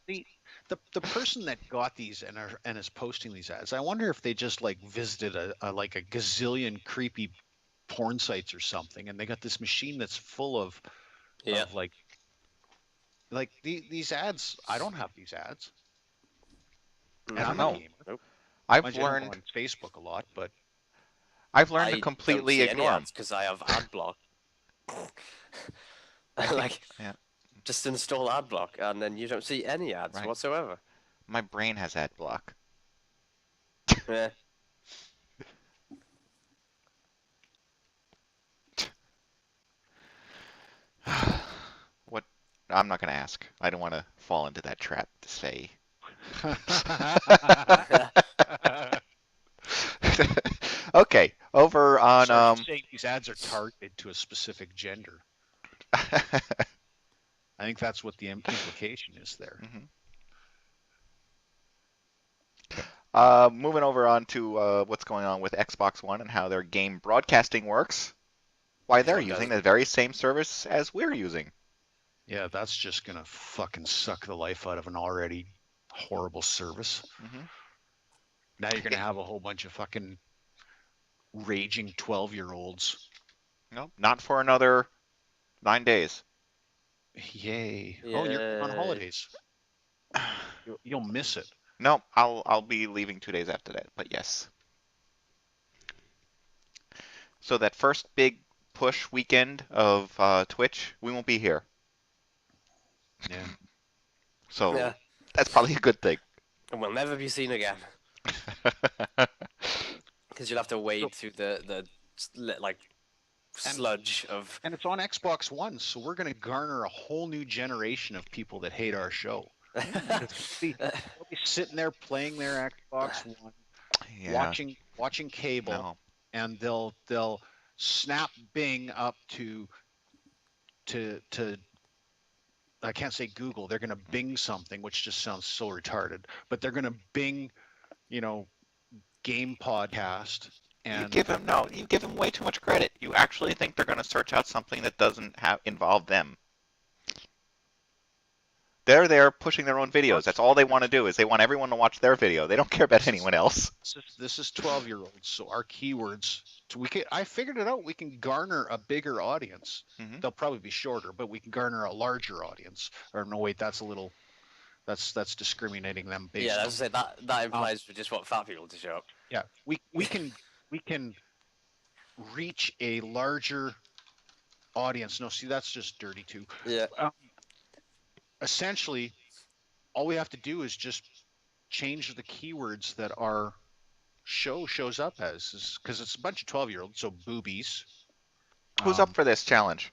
Speaker 2: The person that got these and is posting these ads, I wonder if they just like visited a gazillion creepy porn sites or something, and they got this machine that's full of like these ads. I don't have these ads. And I'm a gamer.
Speaker 5: Nope.
Speaker 1: I've learned
Speaker 2: on Facebook a lot, but
Speaker 1: I've learned to completely ignore them
Speaker 5: because I have ad block. Like,
Speaker 1: yeah.
Speaker 5: just install ad block, and then you don't see any ads whatsoever.
Speaker 1: My brain has ad block.
Speaker 5: Yeah.
Speaker 1: What? I'm not going to ask. I don't want to fall into that trap to say. Okay, over on
Speaker 2: so saying these ads are targeted to a specific gender. I think that's what the implication is there.
Speaker 1: Moving over on to what's going on with Xbox One and how their game broadcasting works. Why they're using the very same service as we're using.
Speaker 2: Yeah, that's just gonna fucking suck the life out of an already horrible service. Now you're gonna have a whole bunch of fucking raging 12-year-olds.
Speaker 1: No, not for another 9 days.
Speaker 2: Yay. Oh, you're on
Speaker 5: Yay.
Speaker 2: holidays. You'll miss it.
Speaker 1: No, I'll be leaving 2 days after that, but yes. So that first big push weekend of Twitch, we won't be here.
Speaker 2: Yeah.
Speaker 1: So
Speaker 5: Yeah.
Speaker 1: that's probably a good thing.
Speaker 5: And we'll never be seen again. Because you'll have to wade through the like sludge of.
Speaker 2: And it's on Xbox One, so we're going to garner a whole new generation of people that hate our show. They'll be sitting there playing their Xbox One,
Speaker 1: Yeah.
Speaker 2: watching cable,
Speaker 1: No.
Speaker 2: and they'll snap Bing up to I can't say Google. They're going to Bing something, which just sounds so retarded. But they're going to Bing, game podcast. And
Speaker 1: You give them way too much credit. You actually think they're going to search out something that doesn't involve them. They're there pushing their own videos. That's all they want to do is they want everyone to watch their video. They don't care about anyone else.
Speaker 2: This is 12-year-olds, so our keywords. So I figured it out. We can garner a bigger audience.
Speaker 1: Mhm.
Speaker 2: They'll probably be shorter, but we can garner a larger audience. Or no, wait, that's discriminating them based.
Speaker 5: Yeah,
Speaker 2: on,
Speaker 5: as I say, that implies we just want fat people to show up.
Speaker 2: Yeah, we can reach a larger audience. No, see, that's just dirty too.
Speaker 5: Yeah.
Speaker 2: Essentially, all we have to do is just change the keywords that our show shows up as, because it's a bunch of 12-year-olds, so boobies.
Speaker 1: Who's up for this challenge?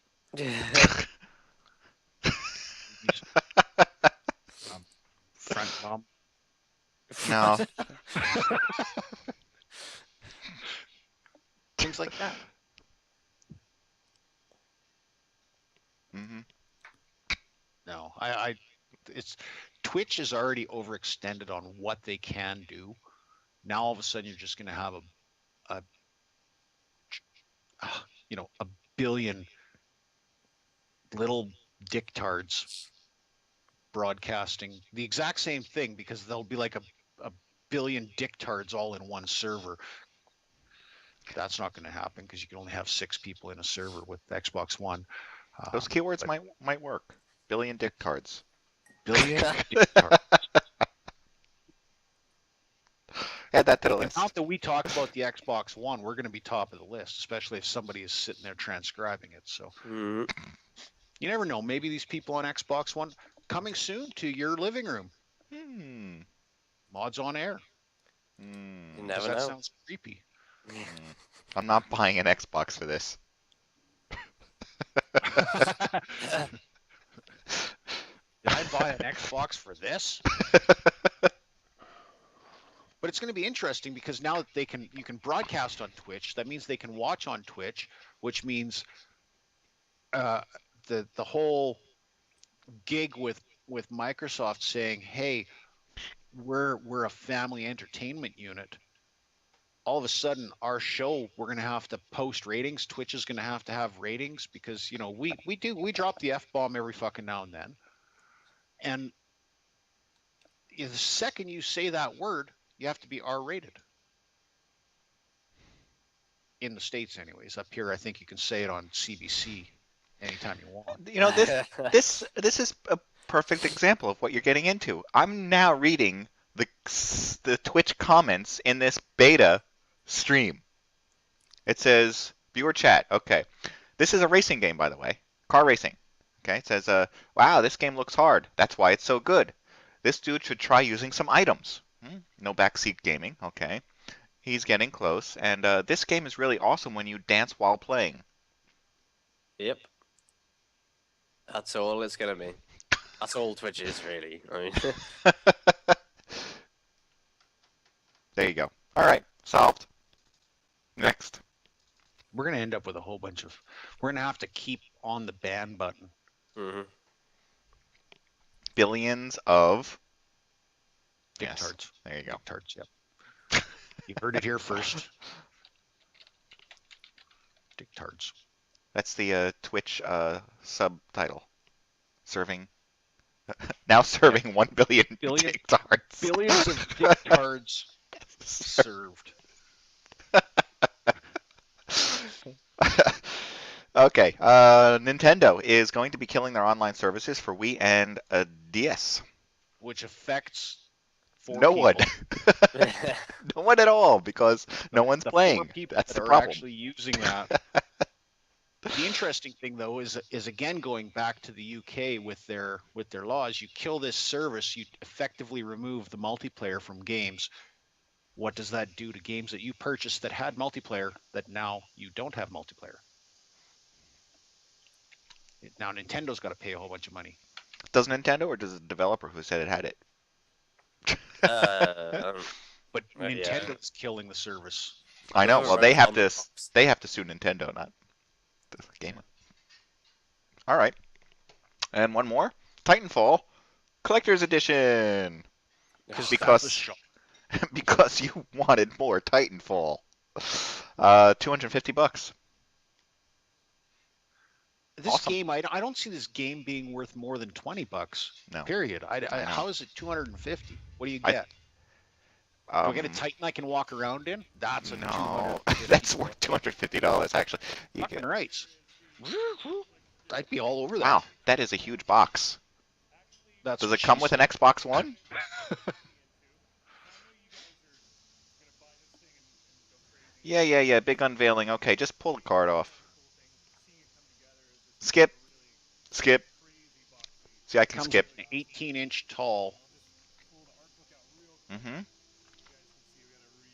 Speaker 2: Front bum.
Speaker 1: No.
Speaker 2: Things like that.
Speaker 1: Hmm.
Speaker 2: No, it's Twitch is already overextended on what they can do. Now all of a sudden you're just going to have a billion little dicktards broadcasting the exact same thing, because there'll be like a billion dicktards all in one server. That's not going to happen because you can only have 6 people in a server with Xbox One.
Speaker 1: Those keywords might work. Billion dick cards.
Speaker 2: Billion dicktards.
Speaker 1: Add that to the list.
Speaker 2: Not that we talk about the Xbox One, we're going to be top of the list, especially if somebody is sitting there transcribing it. So
Speaker 5: Mhm.
Speaker 2: you never know. Maybe these people on Xbox One coming soon to your living room. Mods on air.
Speaker 5: You
Speaker 2: 'Cause
Speaker 5: never
Speaker 2: that
Speaker 5: know.
Speaker 2: sounds creepy.
Speaker 1: I'm not buying an Xbox for this.
Speaker 2: Did I buy an Xbox for this? But it's going to be interesting because now that you can broadcast on Twitch. That means they can watch on Twitch, which means the whole gig with Microsoft saying, "Hey, we're a family entertainment unit." All of a sudden, our show, we're going to have to post ratings. Twitch is going to have ratings because we drop the F-bomb every fucking now and then. And the second you say that word, you have to be R-rated. In the States, anyways. Up here, I think you can say it on CBC anytime you want.
Speaker 1: This is a perfect example of what you're getting into. I'm now reading the Twitch comments in this beta stream. It says viewer chat. Okay, this is a racing game, by the way, car racing. Okay, it says, wow, this game looks hard. That's why it's so good. This dude should try using some items. No backseat gaming. Okay, he's getting close. And this game is really awesome when you dance while playing.
Speaker 5: Yep. That's all it's gonna be. That's all Twitch is, really. I mean.
Speaker 1: There you go. All right, solved. Next.
Speaker 2: We're going to end up with a whole bunch of... We're going to have to keep on the ban button.
Speaker 5: Mm-hmm.
Speaker 1: Billions of...
Speaker 2: Dicktards.
Speaker 1: Yes, there you go.
Speaker 2: Dicktards, yep. You heard it here first. Dicktards.
Speaker 1: That's the Twitch subtitle. Now serving 1 billion dictards.
Speaker 2: Billions of dictards served.
Speaker 1: Okay, Nintendo is going to be killing their online services for Wii and DS.
Speaker 2: which affects four
Speaker 1: No one.
Speaker 2: people.
Speaker 1: No one at all, because no one's
Speaker 2: The four
Speaker 1: playing.
Speaker 2: people
Speaker 1: That's
Speaker 2: that
Speaker 1: the
Speaker 2: are
Speaker 1: problem.
Speaker 2: actually using that. The interesting thing, though, is again going back to the UK with their laws. You kill this service, you effectively remove the multiplayer from games. What does that do to games that you purchased that had multiplayer that now you don't have multiplayer? Now Nintendo's got to pay a whole bunch of money.
Speaker 1: Does Nintendo, or does the developer who said it had it?
Speaker 2: But
Speaker 5: Yeah.
Speaker 2: Nintendo's killing the service.
Speaker 1: I know.
Speaker 5: Whoever
Speaker 1: Well,
Speaker 5: wrote it on the box.
Speaker 1: they have to sue Nintendo, not the game. All right. And one more. Titanfall Collector's Edition.
Speaker 2: That was
Speaker 1: Because
Speaker 2: shock.
Speaker 1: because you wanted more Titanfall. $250.
Speaker 2: This
Speaker 1: Awesome.
Speaker 2: game, I don't see this game being worth more than $20.
Speaker 1: No.
Speaker 2: Period.
Speaker 1: I know.
Speaker 2: How is it 250? What do you
Speaker 1: I-
Speaker 2: get? Do I get a Titan I can walk around in? That's a
Speaker 1: No,
Speaker 2: 250.
Speaker 1: that's worth $250 actually. You
Speaker 2: Fucking
Speaker 1: get,
Speaker 2: rights. I'd be all over that.
Speaker 1: wow, that is a huge box.
Speaker 2: That's
Speaker 1: Does
Speaker 2: what
Speaker 1: it come
Speaker 2: she
Speaker 1: with an
Speaker 2: said.
Speaker 1: Xbox One? Yeah. Big unveiling. Okay, just pull the card off. Skip. See, I can
Speaker 2: Comes
Speaker 1: skip.
Speaker 2: with an 18-inch tall,
Speaker 1: Mm-hmm.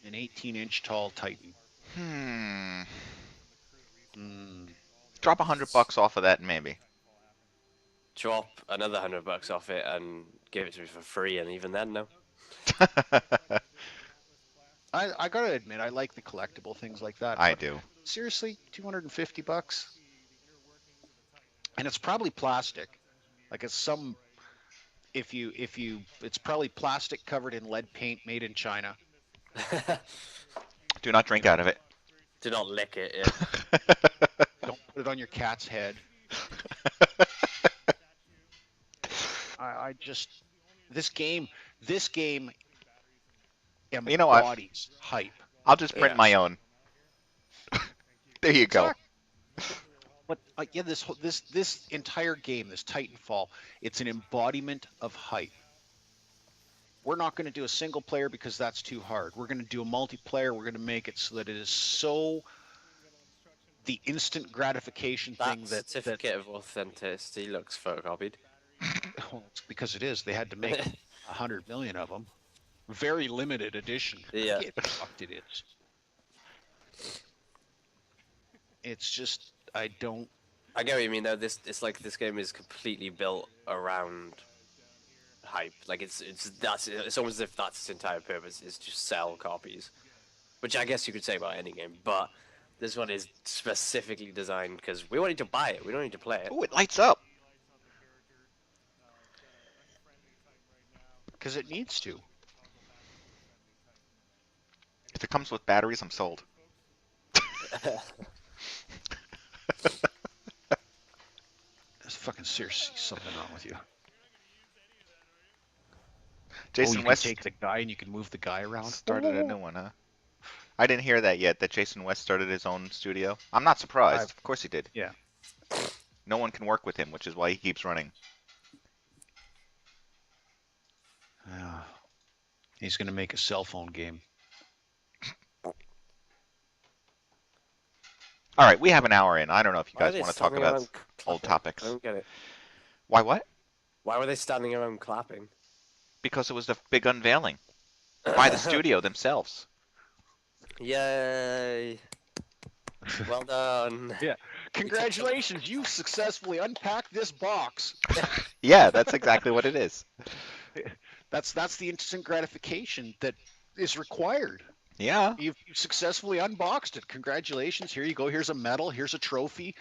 Speaker 2: an 18-inch tall Titan.
Speaker 1: Drop $100 off of that, maybe.
Speaker 5: Drop another $100 off it and give it to me for free, and even then, no.
Speaker 2: I gotta admit, I like the collectible things like that.
Speaker 1: I
Speaker 2: but
Speaker 1: do.
Speaker 2: seriously, $250, and it's probably plastic. Like it's some, if you, it's probably plastic covered in lead paint, made in China.
Speaker 1: Do not drink out of it.
Speaker 5: Do not lick it. Yeah.
Speaker 2: Don't put it on your cat's head. I just, this game
Speaker 1: You know what?
Speaker 2: embodies hype.
Speaker 1: I'll just print
Speaker 5: Yeah.
Speaker 1: my own. There you go.
Speaker 2: But yeah, this entire game, this Titanfall, it's an embodiment of hype. We're not going to do a single player because that's too hard. We're going to do a multiplayer. We're going to make it so that it is so the instant gratification
Speaker 5: That
Speaker 2: thing that
Speaker 5: certificate of authenticity looks photocopied.
Speaker 2: well, it's because it is. They had to make 100 million of them. Very limited edition.
Speaker 5: Yeah.
Speaker 2: Get fucked it is. It's just I don't.
Speaker 5: I get what you mean though. It's like this game is completely built around hype. Like it's almost as if that's its entire purpose is to sell copies, which I guess you could say about any game. But this one is specifically designed because we want you to buy it. We don't need to play it.
Speaker 1: Oh, it lights up.
Speaker 2: Because it needs to.
Speaker 1: If it comes with batteries, I'm sold.
Speaker 2: There's fucking seriously something wrong with you.
Speaker 1: Jason
Speaker 2: you
Speaker 1: West
Speaker 2: can take the guy and you can move the guy around.
Speaker 1: started a new one, huh? I didn't hear that yet, that Jason West started his own studio. I'm not surprised. Of course he did.
Speaker 2: Yeah.
Speaker 1: No one can work with him, which is why he keeps running.
Speaker 2: He's gonna make a cell phone game.
Speaker 1: All right, we have an hour in. I don't know if you
Speaker 5: Why are
Speaker 1: guys
Speaker 5: they
Speaker 1: want to talk
Speaker 5: standing
Speaker 1: about
Speaker 5: around
Speaker 1: old
Speaker 5: clapping?
Speaker 1: topics.
Speaker 5: I don't get it.
Speaker 1: Why what?
Speaker 5: Why were they standing around clapping?
Speaker 1: Because it was the big unveiling by the studio themselves.
Speaker 5: Yay! Well done.
Speaker 2: Yeah. Congratulations, you successfully unpacked this box.
Speaker 1: Yeah, that's exactly what it is.
Speaker 2: That's the instant gratification that is required.
Speaker 1: Yeah.
Speaker 2: You've successfully unboxed it. Congratulations. Here you go. Here's a medal. Here's a trophy.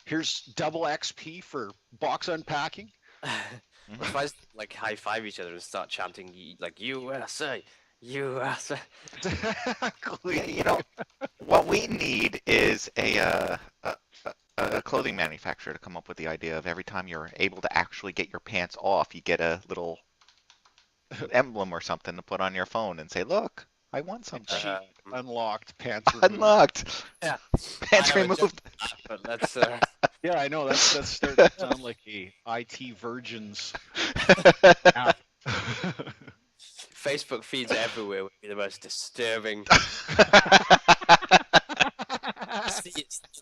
Speaker 2: Here's double XP for box unpacking.
Speaker 5: What if I like high five each other and start chanting like USA, USA?
Speaker 1: You know, what we need is a clothing manufacturer to come up with the idea of every time you're able to actually get your pants off, you get a little emblem or something to put on your phone and say, "Look, I want something.
Speaker 2: Achievement unlocked. Pants removed.
Speaker 1: Unlocked.
Speaker 5: Yeah.
Speaker 1: Pants
Speaker 5: I have a joke
Speaker 1: removed.
Speaker 5: for that, but that's
Speaker 2: Yeah, I know. That's starting to sound like a IT Virgins app.
Speaker 5: Facebook feeds everywhere would be the most disturbing.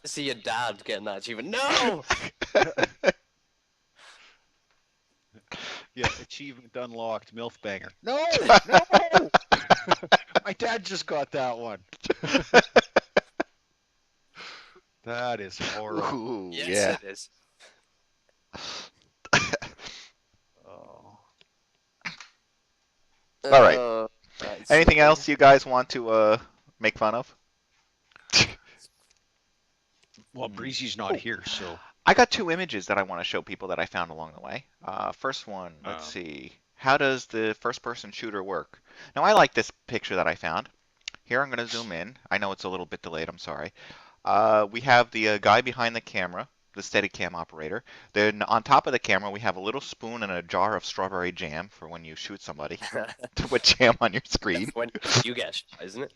Speaker 5: See your dad getting that achievement. No!
Speaker 2: Yeah, achievement unlocked. MILF banger. No, no. My dad just got that one. That is horrible.
Speaker 1: Ooh,
Speaker 5: Yes,
Speaker 1: yeah.
Speaker 5: it is.
Speaker 2: Oh.
Speaker 1: All right.
Speaker 5: Right,
Speaker 1: Anything
Speaker 5: so-
Speaker 1: else you guys want to make fun of?
Speaker 2: Well, Breezy's not here, so
Speaker 1: I got 2 images that I want to show people that I found along the way. First one, let's see. How does the first-person shooter work? Now, I like this picture that I found. Here, I'm going to zoom in. I know it's a little bit delayed. I'm sorry. We have the guy behind the camera, the Steadicam operator. Then on top of the camera, we have a little spoon and a jar of strawberry jam for when you shoot somebody to put jam on your screen.
Speaker 5: When you get shot, isn't it?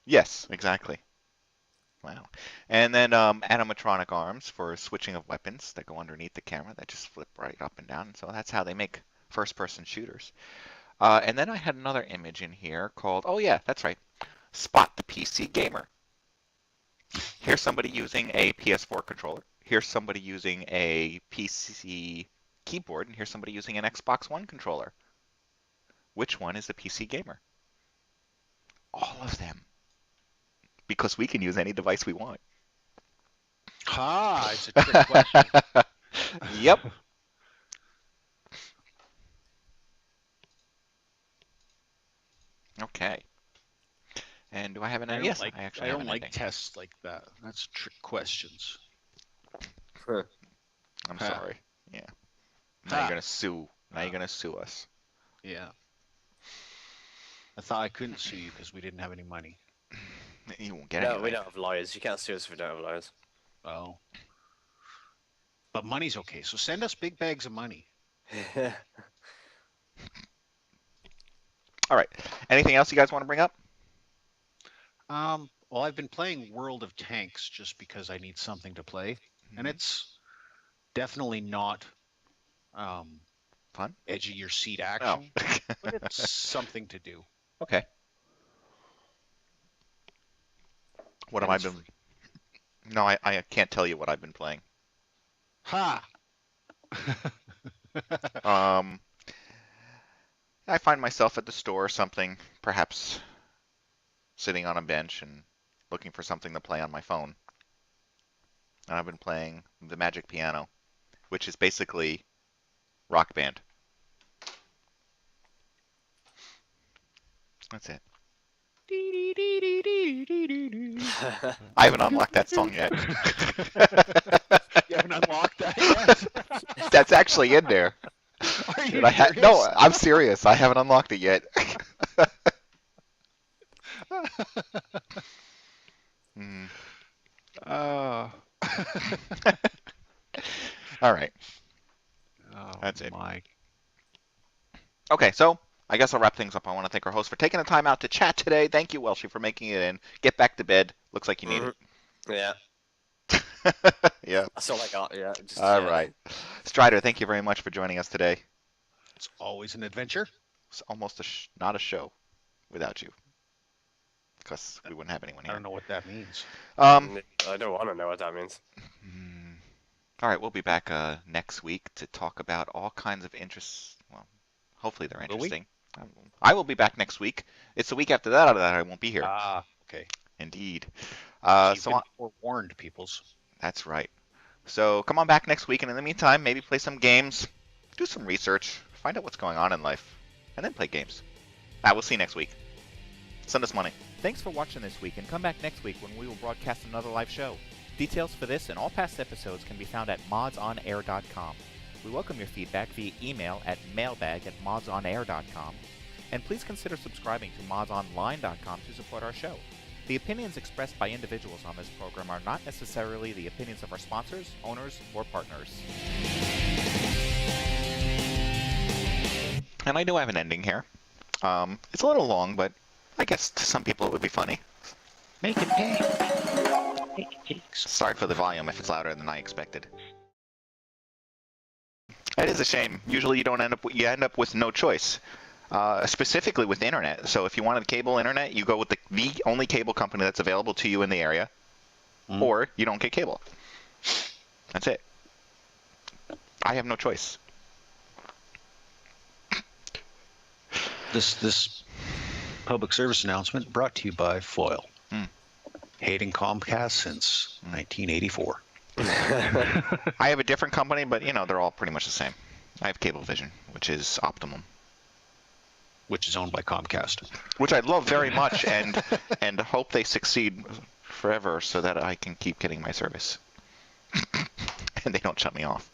Speaker 1: Yes, exactly. Wow. And then animatronic arms for switching of weapons that go underneath the camera that just flip right up and down. So that's how they make first-person shooters. And then I had another image in here called, oh yeah, that's right, Spot the PC Gamer. Here's somebody using a PS4 controller. Here's somebody using a PC keyboard. And here's somebody using an Xbox One controller. Which one is the PC Gamer? All of them. Because we can use any device we want.
Speaker 2: it's a trick question.
Speaker 1: Yep. Okay. And do I have an
Speaker 2: I
Speaker 1: yes?
Speaker 2: don't like,
Speaker 1: I actually
Speaker 2: I
Speaker 1: have
Speaker 2: don't
Speaker 1: an
Speaker 2: like
Speaker 1: ending.
Speaker 2: tests like that. That's trick questions.
Speaker 1: I'm sorry. Yeah. Now you're gonna sue. Now you're gonna sue us.
Speaker 2: Yeah. I thought I couldn't sue you because we didn't have any money.
Speaker 1: You won't get
Speaker 5: No,
Speaker 1: any.
Speaker 5: we don't have lawyers. You can't sue us if we don't have lawyers.
Speaker 2: Oh. But money's okay. So send us big bags of money.
Speaker 1: All right. Anything else you guys want to bring up?
Speaker 2: Well, I've been playing World of Tanks just because I need something to play, and it's definitely not
Speaker 1: Fun?
Speaker 2: edge of your seat action, but it's something to do.
Speaker 1: Okay. What have
Speaker 2: And
Speaker 1: I
Speaker 2: it's
Speaker 1: been?
Speaker 2: free.
Speaker 1: No, I can't tell you what I've been playing.
Speaker 2: Ha!
Speaker 1: I find myself at the store or something, perhaps sitting on a bench and looking for something to play on my phone. And I've been playing the Magic Piano, which is basically Rock Band. That's it. I haven't unlocked that song yet.
Speaker 2: You haven't unlocked that yet?
Speaker 1: That's actually in there.
Speaker 2: Are you
Speaker 1: Dude, no, I'm serious. I haven't unlocked it yet.
Speaker 2: Oh.
Speaker 1: All right.
Speaker 2: Oh,
Speaker 1: That's it.
Speaker 2: my.
Speaker 1: Okay, so I guess I'll wrap things up. I want to thank our host for taking the time out to chat today. Thank you, Welshy, for making it in. Get back to bed. Looks like you need
Speaker 5: Yeah,
Speaker 1: it. Yeah.
Speaker 5: that's all I got. Yeah. Just,
Speaker 1: All
Speaker 5: yeah.
Speaker 1: right. Stryder, thank you very much for joining us today.
Speaker 2: It's always an adventure.
Speaker 1: It's almost not a show without you, because we wouldn't have anyone
Speaker 2: I
Speaker 1: here.
Speaker 2: don't know what that means.
Speaker 5: I don't want to know what that means.
Speaker 1: All right, we'll be back next week to talk about all kinds of interests. Well, hopefully they're
Speaker 2: Will we?
Speaker 1: interesting. I will be back next week. It's the week after that I won't be here.
Speaker 2: Ah, okay.
Speaker 1: Indeed.
Speaker 2: You've
Speaker 1: So
Speaker 2: been forewarned, peoples.
Speaker 1: that's right. So come on back next week, and in the meantime, maybe play some games, do some research, find out what's going on in life, and then play games. We'll see you next week. Send us money. Thanks for watching this week, and come back next week when we will broadcast another live show. Details for this and all past episodes can be found at MODSonair.com. We welcome your feedback via email at mailbag@modsonair.com. And please consider subscribing to modsonline.com to support our show. The opinions expressed by individuals on this program are not necessarily the opinions of our sponsors, owners, or partners. And I do have an ending here. It's a little long, but I guess to some people it would be funny.
Speaker 2: Make it pay. Make it cakes.
Speaker 1: Sorry for the volume if it's louder than I expected. It is a shame. Usually you end up with no choice. Specifically with internet. So if you wanted cable internet, you go with the only cable company that's available to you in the area, or you don't get cable. That's it. I have no choice.
Speaker 2: This public service announcement brought to you by Foil. Hating Comcast since 1984.
Speaker 1: I have a different company, but they're all pretty much the same. I have Cablevision, which is Optimum,
Speaker 2: which is owned by Comcast,
Speaker 1: which I love very much, and hope they succeed forever so that I can keep getting my service and they don't shut me off.